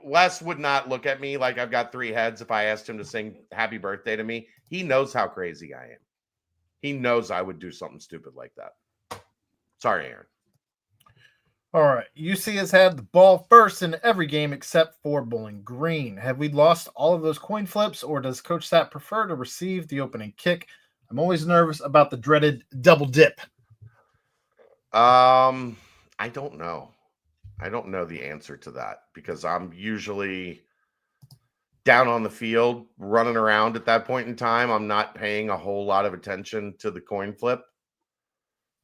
Wes would not look at me like I've got three heads if I asked him to sing happy birthday to me. He knows how crazy I am. He knows I would do something stupid like that. Sorry, Aaron. All right. UC has had the ball first in every game except for Bowling Green. Have we lost all of those coin flips, or does Coach Sapp prefer to receive the opening kick? I'm always nervous about the dreaded double dip. I I don't know. I don't know the answer to that because I'm usually down on the field running around at that point in time. I'm not paying a whole lot of attention to the coin flip.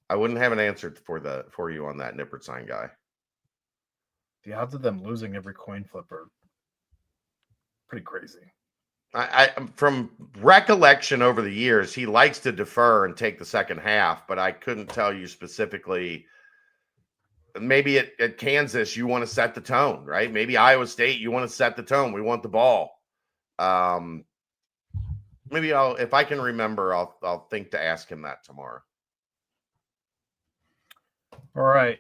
I wouldn't have an answer for you on that Nippert sign guy. The odds of them losing every coin flip are pretty crazy. I from recollection over the years, he likes to defer and take the second half, but I couldn't tell you specifically. Maybe at Kansas, you want to set the tone, right? Maybe Iowa State, you want to set the tone. We want the ball. Maybe if I can remember, I'll think to ask him that tomorrow. All right.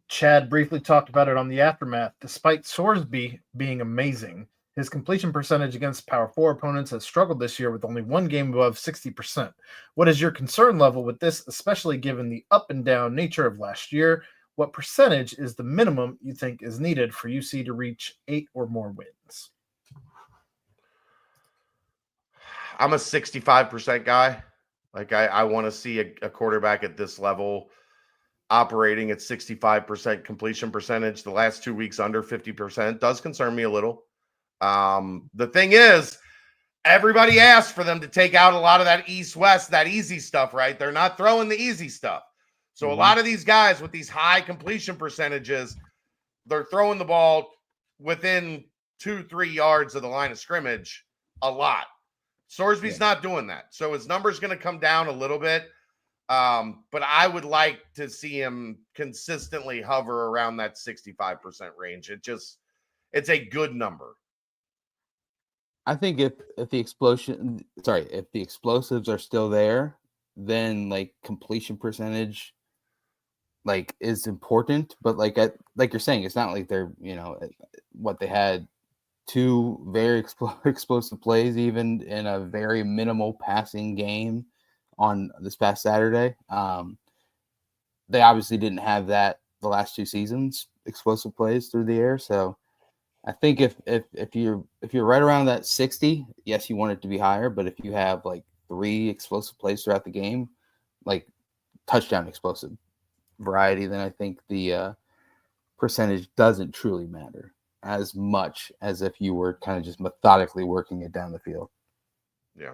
Chad briefly talked about it on the aftermath. Despite Sorsby being amazing, his completion percentage against Power 4 opponents has struggled this year with only one game above 60%. What is your concern level with this, especially given the up and down nature of last year? What percentage is the minimum you think is needed for UC to reach 8 or more wins? I'm a 65% guy. Like I want to see a quarterback at this level operating at 65% completion percentage. The last 2 weeks under 50% does concern me a little. The thing is, everybody asked for them to take out a lot of that east-west, that easy stuff, right? They're not throwing the easy stuff. So a lot of these guys with these high completion percentages, they're throwing the ball within 2-3 yards of the line of scrimmage a lot. Sorsby's not doing that. So his number's going to come down a little bit. But I would like to see him consistently hover around that 65% range. It's a good number. I think if the explosives are still there, then like completion percentage like is important. But like you're saying, it's not like they're what they had 2 very explosive plays even in a very minimal passing game on this past Saturday. They obviously didn't have that the last 2 seasons, explosive plays through the air. So I think if you're right around that 60, yes, you want it to be higher. But if you have like 3 explosive plays throughout the game, like touchdown explosive variety, then I think the percentage doesn't truly matter as much as if you were kind of just methodically working it down the field. Yeah.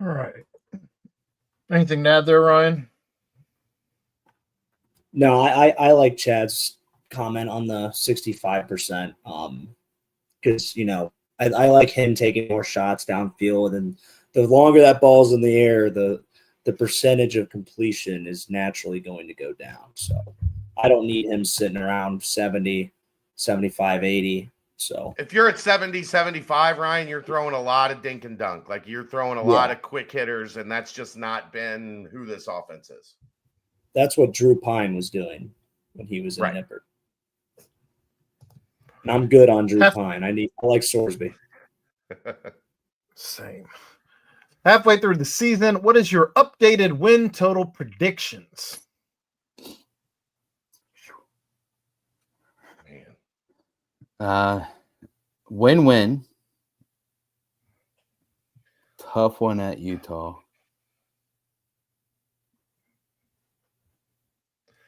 All right. Anything to add there, Ryan? No, I like Chad's comment on the 65%. Because I like him taking more shots downfield, and the longer that ball's in the air, the percentage of completion is naturally going to go down. So I don't need him sitting around 70, 75, 80. So if you're at 70, 75, Ryan, you're throwing a lot of dink and dunk. Like you're throwing a lot of quick hitters, and that's just not been who this offense is. That's what Drew Pine was doing when he was in Nippert. And I'm good on Drew Pine. I like Sorsby. Same. Halfway through the season, what is your updated win total predictions? Win-win. Tough one at Utah.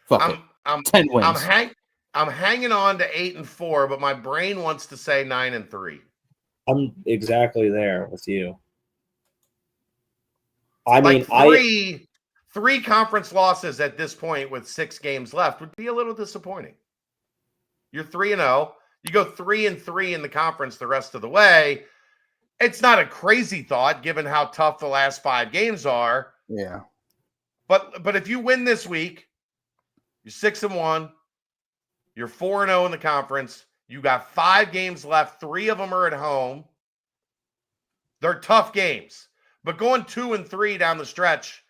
I'm 10 wins. I'm hanging on to 8-4, but my brain wants to say 9-3. I'm exactly there with you. Three conference losses at this point with 6 games left would be a little disappointing. You're 3-0. You go 3-3 in the conference the rest of the way. It's not a crazy thought given how tough the last 5 games are. Yeah. But if you win this week, you're 6-1. You're 4-0 in the conference. You got 5 games left. 3 of them are at home. They're tough games. But going 2-3 down the stretch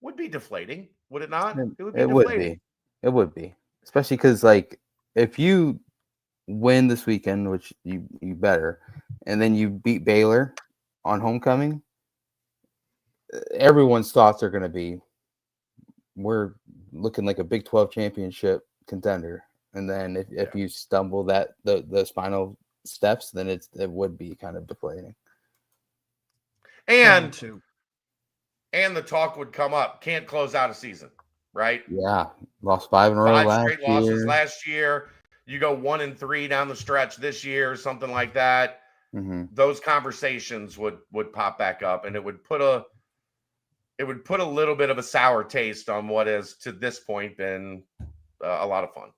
would be deflating, would it not? It would be deflating. It would be. Especially because, like, if you win this weekend, which you better, and then you beat Baylor on homecoming, everyone's thoughts are going to be, we're looking like a Big 12 championship contender. And then if you stumble those final steps, then it would be kind of deflating. And and the talk would come up. Can't close out a season, right? Yeah, lost 5 in a row 5 last straight year. losses last year. You go 1-3 down the stretch this year, something like that. Mm-hmm. Those conversations would pop back up, and it would put a little bit of a sour taste on what is to this point been a lot of fun.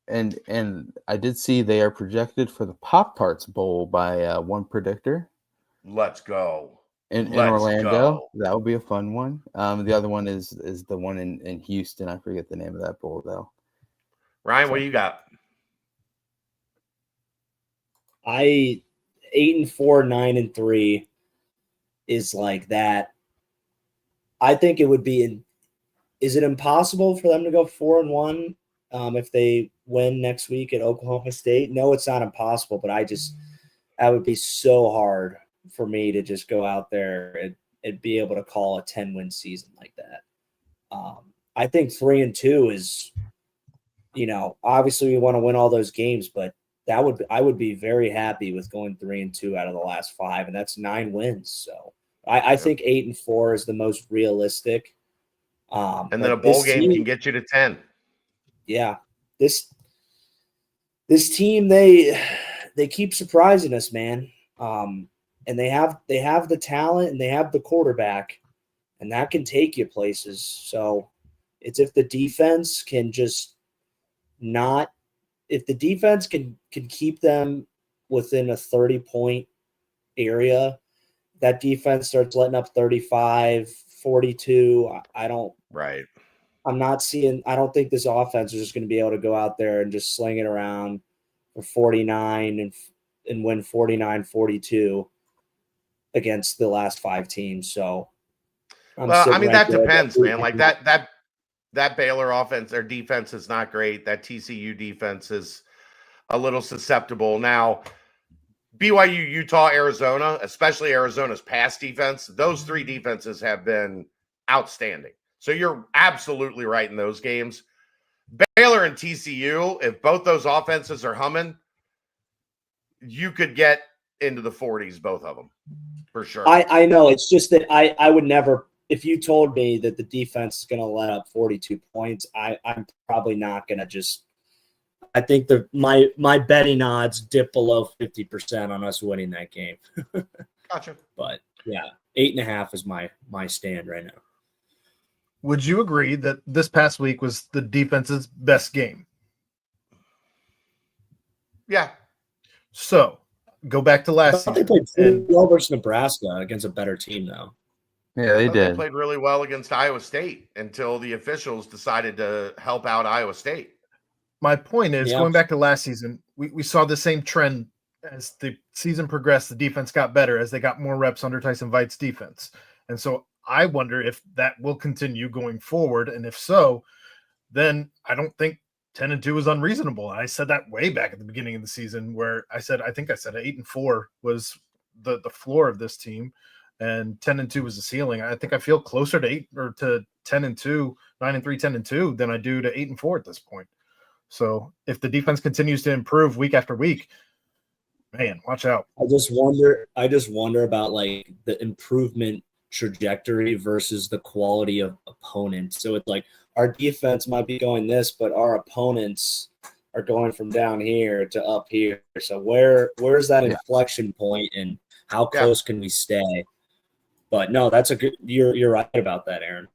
And I did see they are projected for the Pop Tarts Bowl by one predictor. Let's go. In Orlando. That would be a fun one. The other one is the one in Houston. I forget the name of that bowl though. Ryan, what do you got? 8-4, 9-3 is like that. I think it would be. Is it impossible for them to go 4-1 if they win next week at Oklahoma State? No, it's not impossible, but that would be so hard for me to just go out there and be able to call a 10-win season like that. I think 3-2 is, obviously we want to win all those games, but I would be very happy with going 3-2 out of the last 5, and that's 9 wins. So I think 8-4 is the most realistic. And then a bowl game can get you to 10. Yeah, this team they keep surprising us, man. And they have the talent and they have the quarterback, and that can take you places. So it's if the defense can just not, if the defense can keep them within a 30-point area, that defense starts letting up 35, 42. I don't think this offense is just going to be able to go out there and just sling it around for 49 and win 49-42 against the last 5 teams. So that depends, man. Like that Baylor offense, their defense is not great. That TCU defense is a little susceptible. Now, BYU, Utah, Arizona, especially Arizona's pass defense, those 3 defenses have been outstanding. So you're absolutely right in those games. Baylor and TCU, if both those offenses are humming, you could get into the 40s, both of them, for sure. I know. It's just that I would never, if you told me that the defense is going to let up 42 points, I'm probably not going to just, I think my betting odds dip below 50% on us winning that game. Gotcha. But yeah, 8.5 is my stand right now. Would you agree that this past week was the defense's best game? Yeah. So go back to last season. They played pretty well versus Nebraska against a better team, though. Yeah, they did. They played really well against Iowa State until the officials decided to help out Iowa State. My point is, going back to last season, we saw the same trend as the season progressed. The defense got better as they got more reps under Tyson Vite's defense. And so I wonder if that will continue going forward. And if so, then I don't think 10-2 is unreasonable. I said that way back at the beginning of the season, where I said 8-4 was the floor of this team, and 10-2 was the ceiling. I think I feel closer to 10-2, 9-3, 10-2 than I do to 8-4 at this point. So if the defense continues to improve week after week, man, watch out. I just wonder about like the improvement trajectory versus the quality of opponents. So it's like our defense might be going this, but our opponents are going from down here to up here. So where's that inflection point, and how close can we stay? But no, that's a good. You're right about that, Aaron.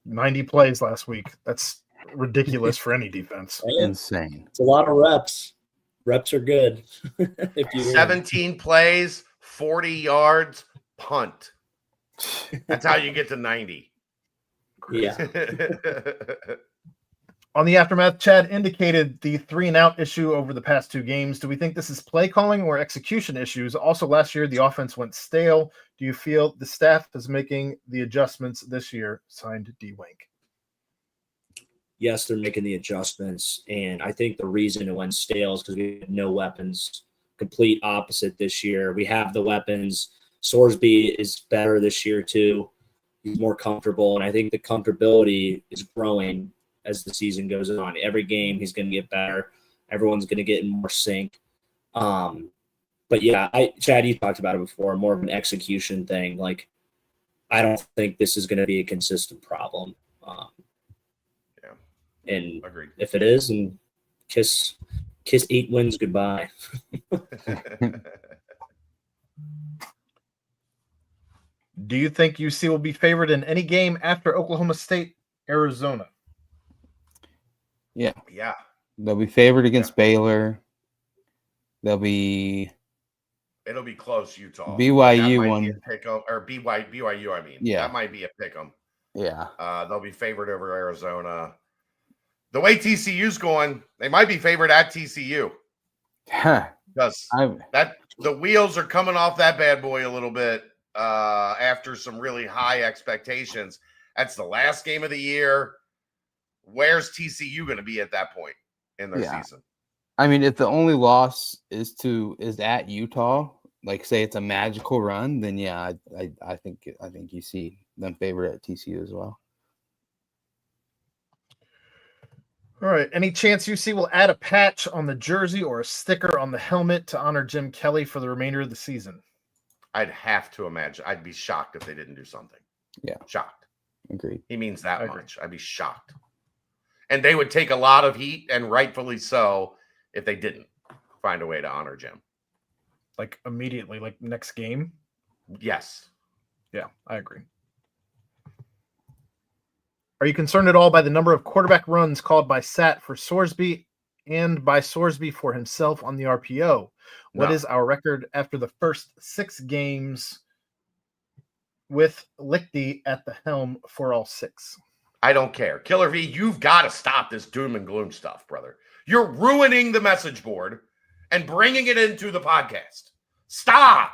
90 plays last week. That's ridiculous for any defense. Insane. It's a lot of reps. Reps are good. 17 plays, 40 yards, punt. That's how you get to 90. Yeah. On the aftermath, Chad indicated the 3-and-out issue over the past 2 games. Do we think this is play calling or execution issues? Also, last year, the offense went stale. Do you feel the staff is making the adjustments this year? Signed, D. Wink. Yes, they're making the adjustments. And I think the reason it went stale is because we had no weapons. Complete opposite this year. We have the weapons. Sorsby is better this year, too. He's more comfortable. And I think the comfortability is growing as the season goes on. Every game, he's going to get better. Everyone's going to get in more sync. But yeah, Chad, you talked about it before, more of an execution thing. Like, I don't think this is going to be a consistent problem. And Agreed. if it is, and kiss 8 wins goodbye. Do you think UC will be favored in any game after Oklahoma State, Arizona? Yeah. They'll be favored against Baylor. It'll be close, Utah. BYU one. BYU, I mean. Yeah. That might be a pick 'em. Yeah. They'll be favored over Arizona. The way TCU's going, they might be favored at TCU. Because the wheels are coming off that bad boy a little bit after some really high expectations. That's the last game of the year. Where's TCU going to be at that point in their season? I mean, if the only loss is at Utah, like say it's a magical run, then yeah, I think you see them favored at TCU as well. All right. Any chance UC will add a patch on the jersey or a sticker on the helmet to honor Jim Kelly for the remainder of the season? I'd have to imagine. I'd be shocked if they didn't do something. Yeah. Shocked. Agreed. He means that much. I'd be shocked. And they would take a lot of heat, and rightfully so, if they didn't find a way to honor Jim. Like immediately, like next game? Yes. Yeah, I agree. Are you concerned at all by the number of quarterback runs called by Sat for Sorsby and by Sorsby for himself on the RPO? What is our record after the first 6 games with Lichty at the helm for all 6? I don't care. Killer V, you've got to stop this doom and gloom stuff, brother. You're ruining the message board and bringing it into the podcast. Stop.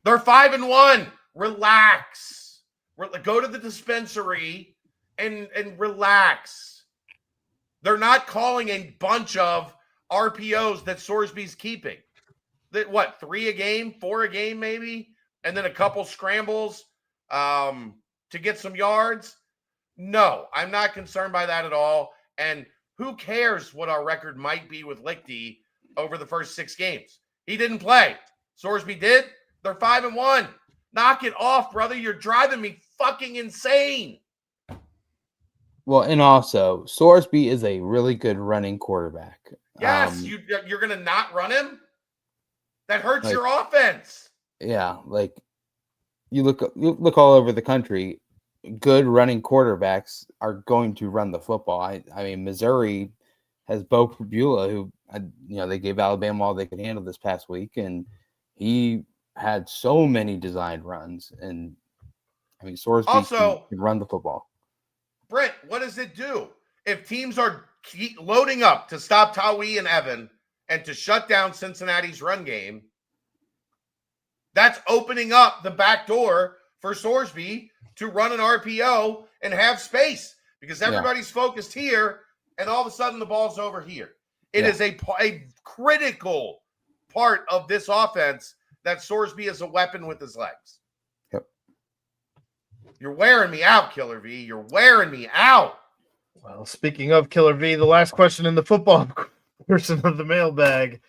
They're 5-1. Relax. Go to the dispensary and relax. They're not calling a bunch of RPOs that Sorsby's keeping. That what, 3 a game, 4 a game maybe, and then a couple scrambles to get some yards. No, I'm not concerned by that at all. And who cares what our record might be with Lichty over the first 6 games? He didn't play. Sorsby did. They're 5-1. Knock it off, brother. You're driving me fucking insane. Well, and also, Sorsby is a really good running quarterback. Yes, you're going to not run him? That hurts your offense. Yeah, like you look all over the country, good running quarterbacks are going to run the football. I mean, Missouri has Bo Pribula, who they gave Alabama all they could handle this past week, and he had so many designed runs. And I mean, Sorsby also can run the football. Brent, what does it do if teams are loading up to stop Tawi and Evan and to shut down Cincinnati's run game? That's opening up the back door for Sorsby to run an RPO and have space because everybody's focused here, and all of a sudden the ball's over here. It is a critical part of this offense that Sorsby is a weapon with his legs. Yep. You're wearing me out, Killer V. You're wearing me out. Well, speaking of Killer V, the last question in the football portion of the mailbag.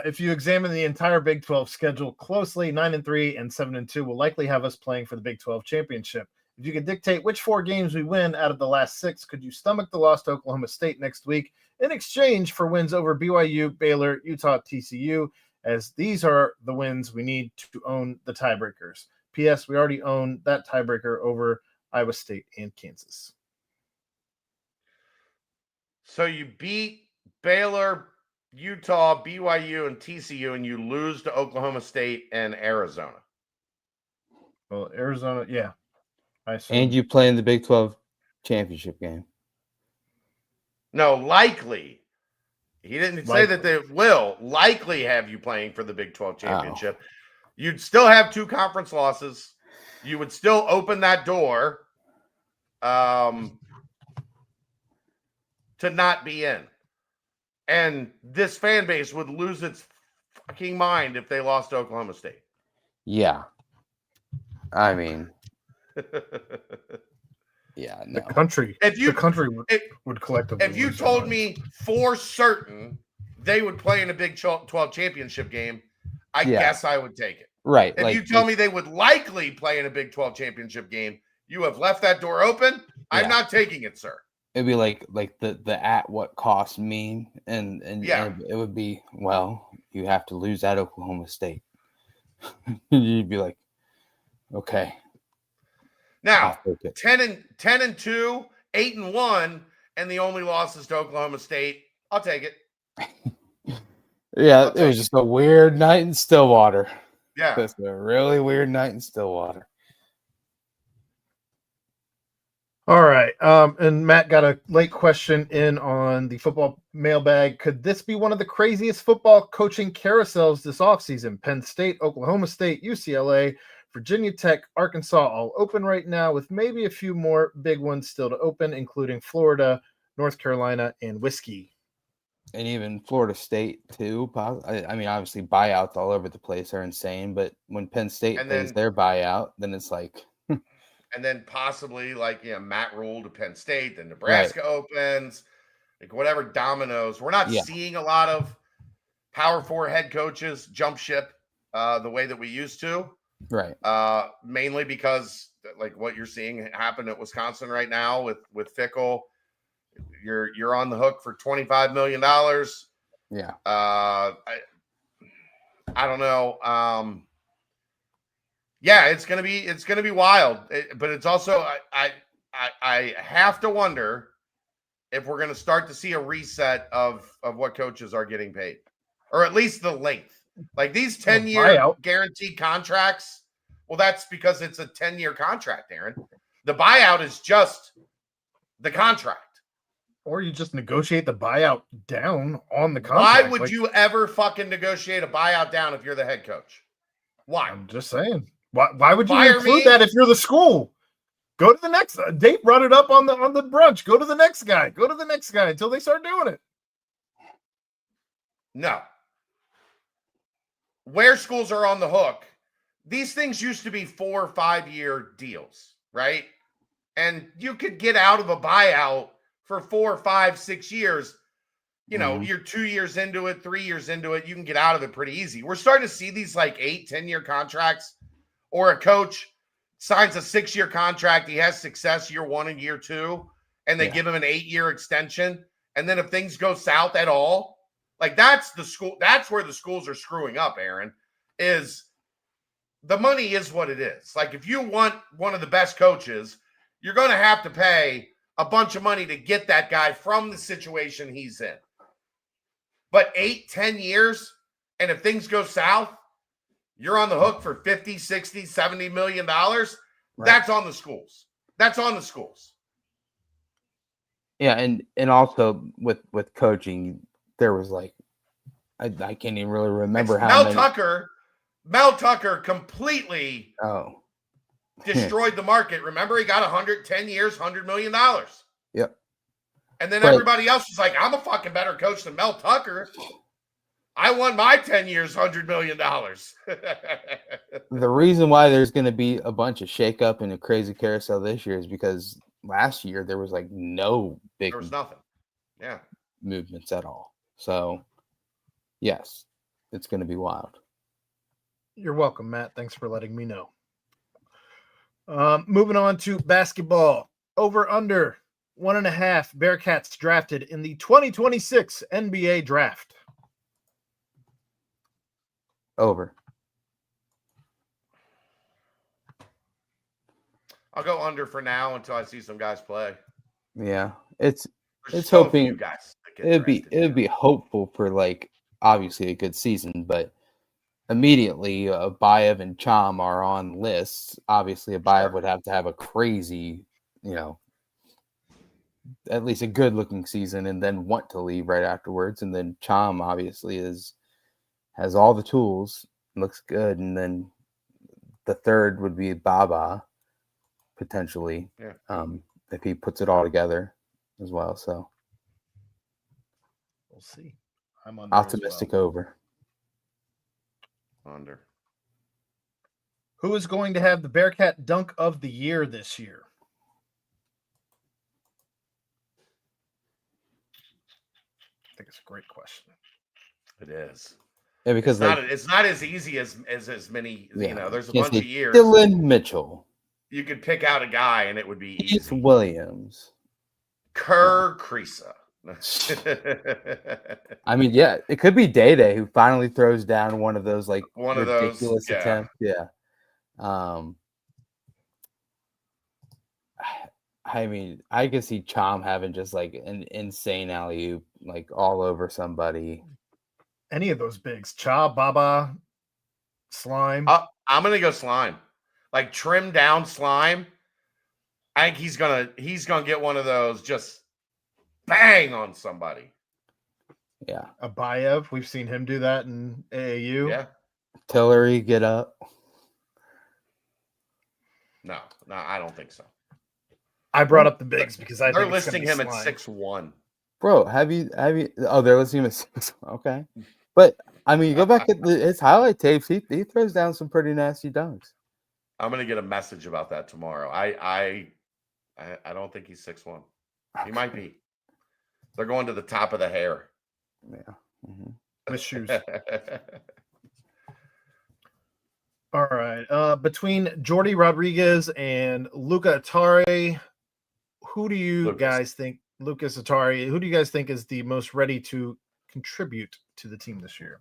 If you examine the entire Big 12 schedule closely, 9-3 and 7-2 will likely have us playing for the Big 12 championship. If you could dictate which 4 games we win out of the last 6, could you stomach the loss to Oklahoma State next week in exchange for wins over BYU, Baylor, Utah, TCU, as these are the wins we need to own the tiebreakers? P.S. We already own that tiebreaker over Iowa State and Kansas. So you beat Baylor, Utah, BYU, and TCU, and you lose to Oklahoma State and Arizona. Well, Arizona, yeah. And you play in the Big 12 championship game. No, likely. He didn't say that they will likely have you playing for the Big 12 championship. You'd still have 2 conference losses. You would still open that door to not be in. And this fan base would lose its fucking mind if they lost to Oklahoma State. Yeah. I mean, yeah, no. The country would collectively. If you told me for certain they would play in a Big 12 championship game, I guess I would take it. Right. If like you tell me they would likely play in a Big 12 championship game, you have left that door open. I'm Yeah. not taking it, sir. it'd be like the at what cost meme, and Yeah. and it would be, well, you have to lose at Oklahoma State. You'd be like, okay, Now, I'll take it. 10-2, 8-1, and the only losses to Oklahoma State. I'll take it. Yeah, I'll it take was just a weird night in Stillwater. Yeah. Just a really weird night in Stillwater. All right. And Matt got a late question in on the football mailbag. Could this be one of the craziest football coaching carousels this offseason? Penn State, Oklahoma State, UCLA, Virginia Tech, Arkansas all open right now, with maybe a few more big ones still to open, including Florida, North Carolina, and Whiskey. And even Florida State too. I mean, obviously buyouts all over the place are insane, but when Penn State And pays then- their buyout, then it's like, And then possibly like, Matt Rule to Penn State, then Nebraska opens, like whatever dominoes. We're not Yeah. seeing a lot of Power 4 head coaches jump ship the way that we used to. right. Mainly because like what you're seeing happen at Wisconsin right now with Fickle. You're on the hook for $25 million. Yeah. I don't know. Yeah, it's gonna be wild. But it's also I have to wonder if we're gonna start to see a reset of what coaches are getting paid, or at least the length. Like these 10-year buyout. guaranteed contracts. Well, that's because it's a 10-year contract, Aaron. The buyout is just the contract. Or you just negotiate the buyout down on the Why contract. would you ever fucking negotiate a buyout down if you're the head coach? Why? I'm just saying. Why would you Fire include me? that if you're the school? Go to the next. Dave brought it up on the brunch. Go to the next guy. Go to the next guy until they start doing it. No. Where schools are on the hook, these things used to be 4 or 5 year deals, right? And you could get out of a buyout for 4, 5, 6 years. You're 2 years into it, 3 years into it, you can get out of it pretty easy. We're starting to see these like 8, 10-year contracts, or a coach signs a 6-year contract. He has success year 1 and year 2, and they give him an 8-year extension. And then if things go south at all, like that's where the schools are screwing up, Aaron, is the money is what it is. Like if you want one of the best coaches, you're going to have to pay a bunch of money to get that guy from the situation he's in. But 8, 10 years, and if things go south, you're on the hook for 50, 60, 70 million dollars. Right. That's on the schools. That's on the schools. Yeah, and also with coaching, there was like I can't even really remember how many. Mel Tucker completely destroyed the market. Remember, he got 110 years, $100 million. Yep. And then everybody else was like, I'm a fucking better coach than Mel Tucker. I won my 10 years, $100 million. The reason why there's going to be a bunch of shakeup and a crazy carousel this year is because last year there was like no big There was nothing. Yeah. movements at all. So, yes, it's going to be wild. You're welcome, Matt. Thanks for letting me know. Moving on to basketball. Over under 1.5 Bearcats drafted in the 2026 NBA draft. Over. I'll go under for now until I see some guys play. Yeah, it's There's hoping few guys that get it'd be hopeful for like obviously a good season, but immediately Bayev and Cham are on lists. Obviously, Bayev would have to have a crazy, at least a good looking season and then want to leave right afterwards. And then Cham obviously has all the tools, looks good. And then the third would be Baba potentially, if he puts it all together as well. So we'll see. I'm under optimistic over. Under. Who is going to have the Bearcat dunk of the year this year? I think it's a great question. It is. Yeah, because it's not as easy as many. yeah, You know, there's a can't bunch say of years. Dylan Mitchell, You could pick out a guy and it would be Keith easy. Williams, Kerr Creasa. I mean, yeah, it could be Day who finally throws down one of those like One of those, ridiculous yeah. attempts. Yeah. I mean, I could see Chom having just like an insane alley-oop, like all over somebody. Any of those bigs, Cha, Baba, Slime. I'm gonna go Slime, like trim down Slime. I think he's gonna get one of those just bang on somebody. Yeah. Abayev, we've seen him do that in AAU. Yeah. Tillery, get up. No, I don't think so. I brought up the bigs because I they're think listing him at Slime. 6'1". Bro, have you? Oh, they're listing him at 6. Okay, but I mean, you go back at his highlight tapes. He throws down some pretty nasty dunks. I'm gonna get a message about that tomorrow. I don't think he's 6'1". He might be. They're going to the top of the hair. Yeah. Mm-hmm. With shoes. All right. Between Jordy Rodriguez and Luca Atari, who do you guys think? Lucas Atari, who do you guys think is the most ready to contribute to the team this year?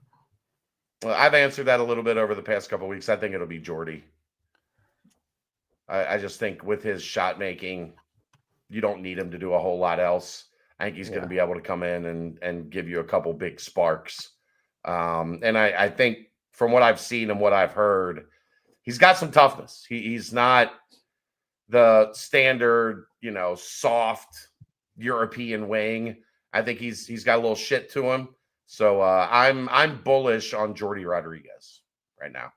Well, I've answered that a little bit over the past couple of weeks. I think it'll be Jordy. I just think with his shot making, you don't need him to do a whole lot else. I think he's going to be able to come in and give you a couple big sparks. And I think from what I've seen and what I've heard, he's got some toughness. He's not the standard, soft European wing. I think he's got a little shit to him. So I'm bullish on Jordy Rodriguez right now.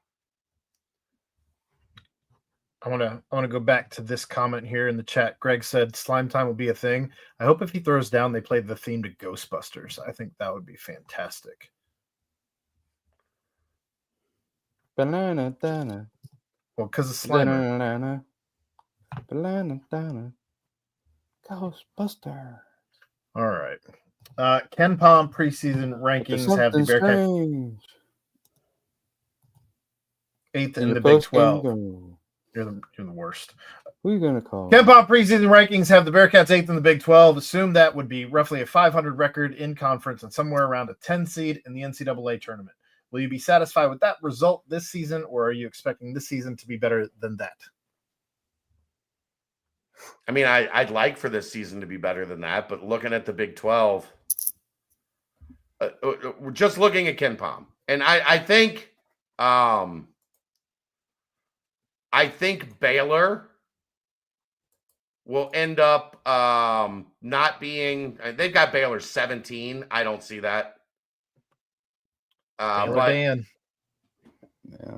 I want to go back to this comment here in the chat. Greg said slime time will be a thing. I hope if he throws down, they play the theme to Ghostbusters. I think that would be fantastic. Banana, dana. Well, because of Slimer. Banana, banana, banana. Ghostbuster. All right. Ken Palm preseason rankings have the Bearcat 8th in the Big 12. You're the worst. Who are you gonna call? Ken Palm preseason rankings have the Bearcats 8th in the Big 12. Assume that would be roughly a 500 record in conference and somewhere around a 10 seed in the NCAA tournament. Will you be satisfied with that result this season, or are you expecting this season to be better than that? I mean, I'd like for this season to be better than that, but looking at the Big 12, we're just looking at Ken Palm, and I think Baylor will end up not being. They've got Baylor 17. I don't see that. But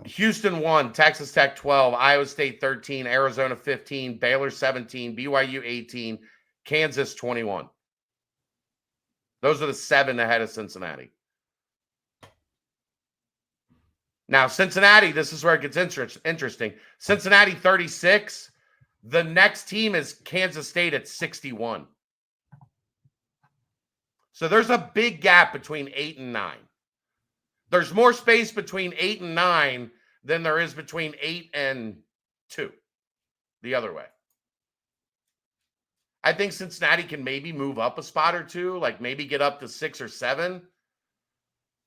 Houston 1, Texas Tech 12, Iowa State 13, Arizona 15, Baylor 17, BYU 18, Kansas 21. Those are the 7 ahead of Cincinnati. Now, Cincinnati, this is where it gets interesting. Cincinnati 36. The next team is Kansas State at 61. So there's a big gap between 8 and 9. There's more space between 8 and 9 than there is between 8 and 2. The other way. I think Cincinnati can maybe move up a spot or two, like maybe get up to 6 or 7.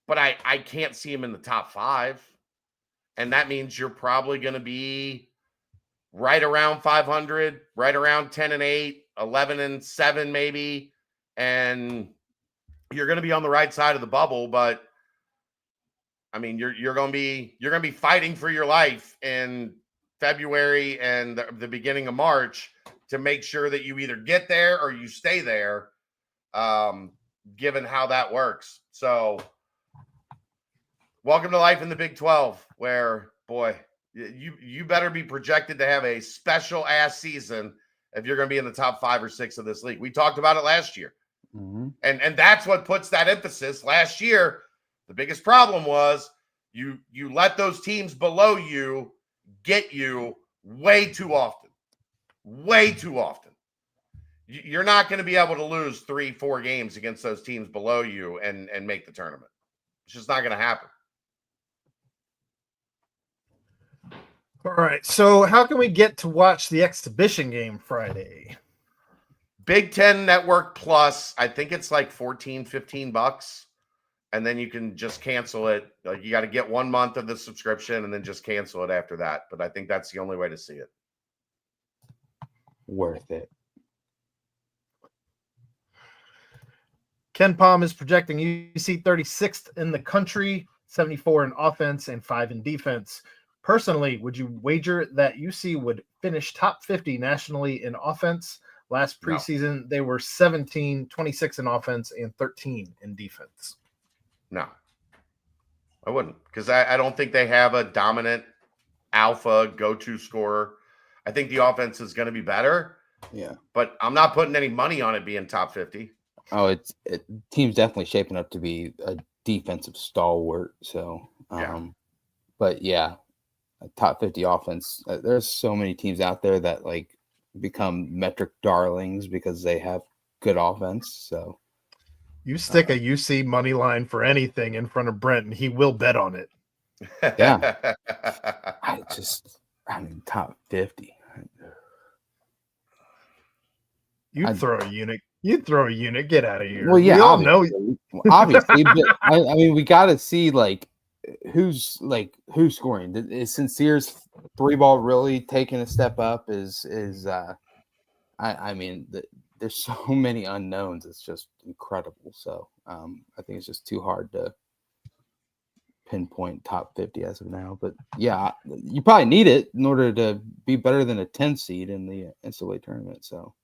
But I can't see him in the top 5. And that means you're probably going to be right around 500, right around 10 and 8, 11 and 7 maybe. And you're going to be on the right side of the bubble, but I mean, you're going to be fighting for your life in February and the beginning of March to make sure that you either get there or you stay there, given how that works. So welcome to life in the Big 12, where, boy, you better be projected to have a special ass season if you're going to be in the top 5 or 6 of this league. We talked about it last year. Mm-hmm. And that's what puts that emphasis. Last year, the biggest problem was you let those teams below you get you way too often. Way too often. You're not going to be able to lose 3-4 games against those teams below you and make the tournament. It's just not going to happen. All right. So how can we get to watch the exhibition game Friday? Big Ten Network Plus, I think it's like $15. And then you can just cancel it. Like you got to get 1 month of the subscription and then just cancel it after that. But I think that's the only way to see it. Worth it. Ken Palm is projecting UC 36th in the country, 74 in offense and 5 in defense. Personally, would you wager that UC would finish top 50 nationally in offense? Last preseason, They were 17, 26 in offense, and 13 in defense. No, I wouldn't, because I don't think they have a dominant alpha go-to scorer. I think the offense is going to be better. Yeah. But I'm not putting any money on it being top 50. Oh, team's definitely shaping up to be a defensive stalwart. So, but yeah, a top 50 offense. There's so many teams out there that like become metric darlings because they have good offense. So you stick a UC money line for anything in front of Brent, and he will bet on it. Yeah. Top 50. You'd throw a unit. You'd throw a unit. Get out of here. Well, yeah, we all know. Obviously, but I mean, we got to see who's scoring. Is Sincere's 3-ball really taking a step up? I mean, there's so many unknowns. It's just incredible. So I think it's just too hard to pinpoint top 50 as of now. But yeah, you probably need it in order to be better than a 10 seed in the NCAA tournament. So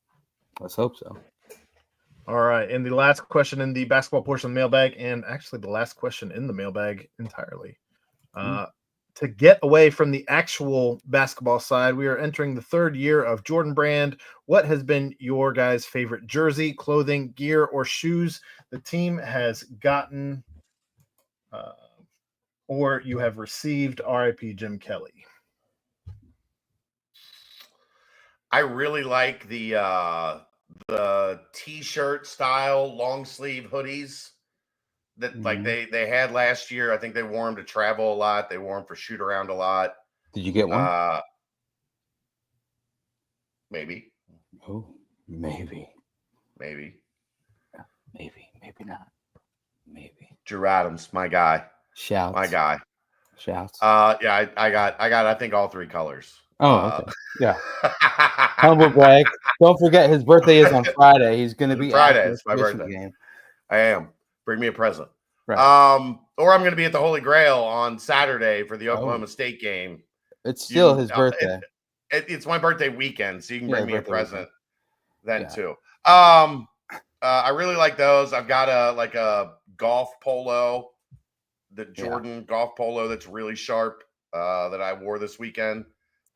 let's hope so. All right. And the last question in the basketball portion of the mailbag, and actually the last question in the mailbag entirely. To get away from the actual basketball side, we are entering the 3rd year of Jordan Brand. What has been your guys' favorite jersey, clothing, gear, or shoes the team has gotten or you have received? RIP Jim Kelly. I really like the t-shirt style long sleeve hoodies that like they had last year. I think they wore them to travel a lot. They wore them for shoot around a lot. Did you get one? Maybe. Oh, maybe. Maybe. Yeah, maybe not. Maybe. Drew Adams, my guy. Shouts. My guy. Shouts. Yeah, I got I think all 3 colors. Oh, okay. Yeah. Humble brag. Don't forget his birthday is on Friday. He's going to be Friday. at It's my birthday. Game. I am. Bring me a present. Right. Or I'm going to be at the Holy Grail on Saturday for the Oklahoma State game. It's still his birthday. It's my birthday weekend, so you can bring me a present then too. I really like those. I've got a golf polo, the Jordan golf polo that's really sharp that I wore this weekend.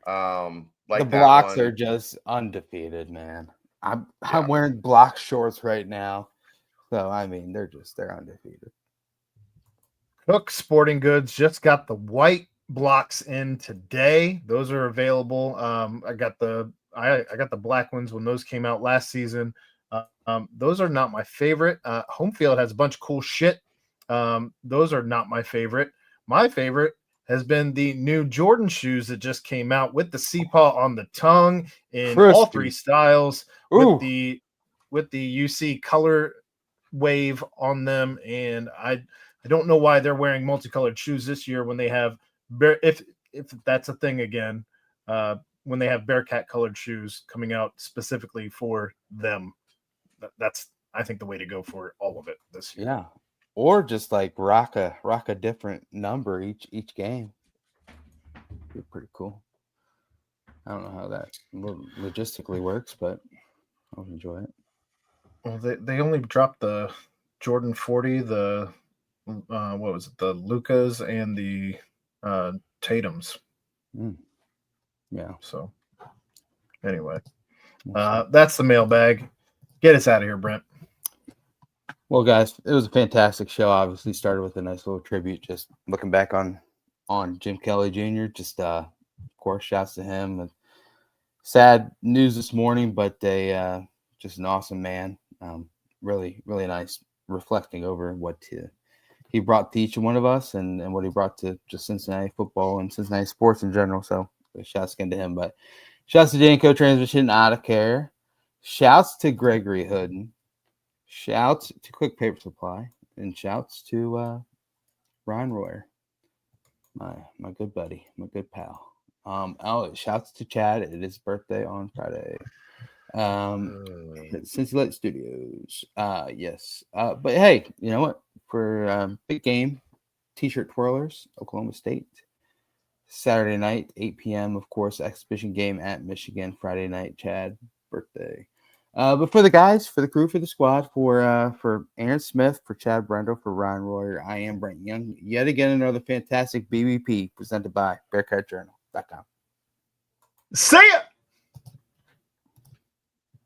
The blocks are just undefeated, man. I'm wearing block shorts right now. So I mean they're undefeated. Cook Sporting Goods just got the white blocks in today. Those are available. I got the black ones when those came out last season. Those are not my favorite. Home Field has a bunch of cool shit. Those are not my favorite. My favorite has been the new Jordan shoes that just came out with the C-paw on the tongue in all 3 styles with the UC color wave on them. And I don't know why they're wearing multicolored shoes this year when they have if that's a thing again, when they have Bearcat colored shoes coming out specifically for them. That's I think the way to go for all of it this year. Yeah. Or just rock a different number each game. Be pretty cool. I don't know how that logistically works, but I'll enjoy it. Well, they only dropped the Jordan 40, the what was it, the Lucas and the Tatums. Yeah. So anyway, that's the mailbag. Get us out of here, Brent. Well, guys, it was a fantastic show. Obviously, started with a nice little tribute. Just looking back on Jim Kelly Jr. Just of course, shouts to him. Sad news this morning, but just an awesome man. Really, really nice. Reflecting over what he brought to each one of us, and what he brought to just Cincinnati football and Cincinnati sports in general. So But shouts again to him. But shouts to Danco Transmission Out of Care. Shouts to Gregory Hooden. Shouts to Quick Paper Supply. And shouts to Ryan Royer, my good buddy, my good pal. Shouts to Chad. It is his birthday on Friday. Cincinnati Studios. Yes. But hey, you know what? For big game, T-shirt twirlers, Oklahoma State. Saturday night, 8 p.m. Of course, exhibition game at Michigan. Friday night, Chad birthday. But for the guys, for the crew, for the squad, for Aaron Smith, for Chad Brendel, for Ryan Royer, I am Brent Young. Yet again, another fantastic BBP presented by BearcatJournal.com. See ya!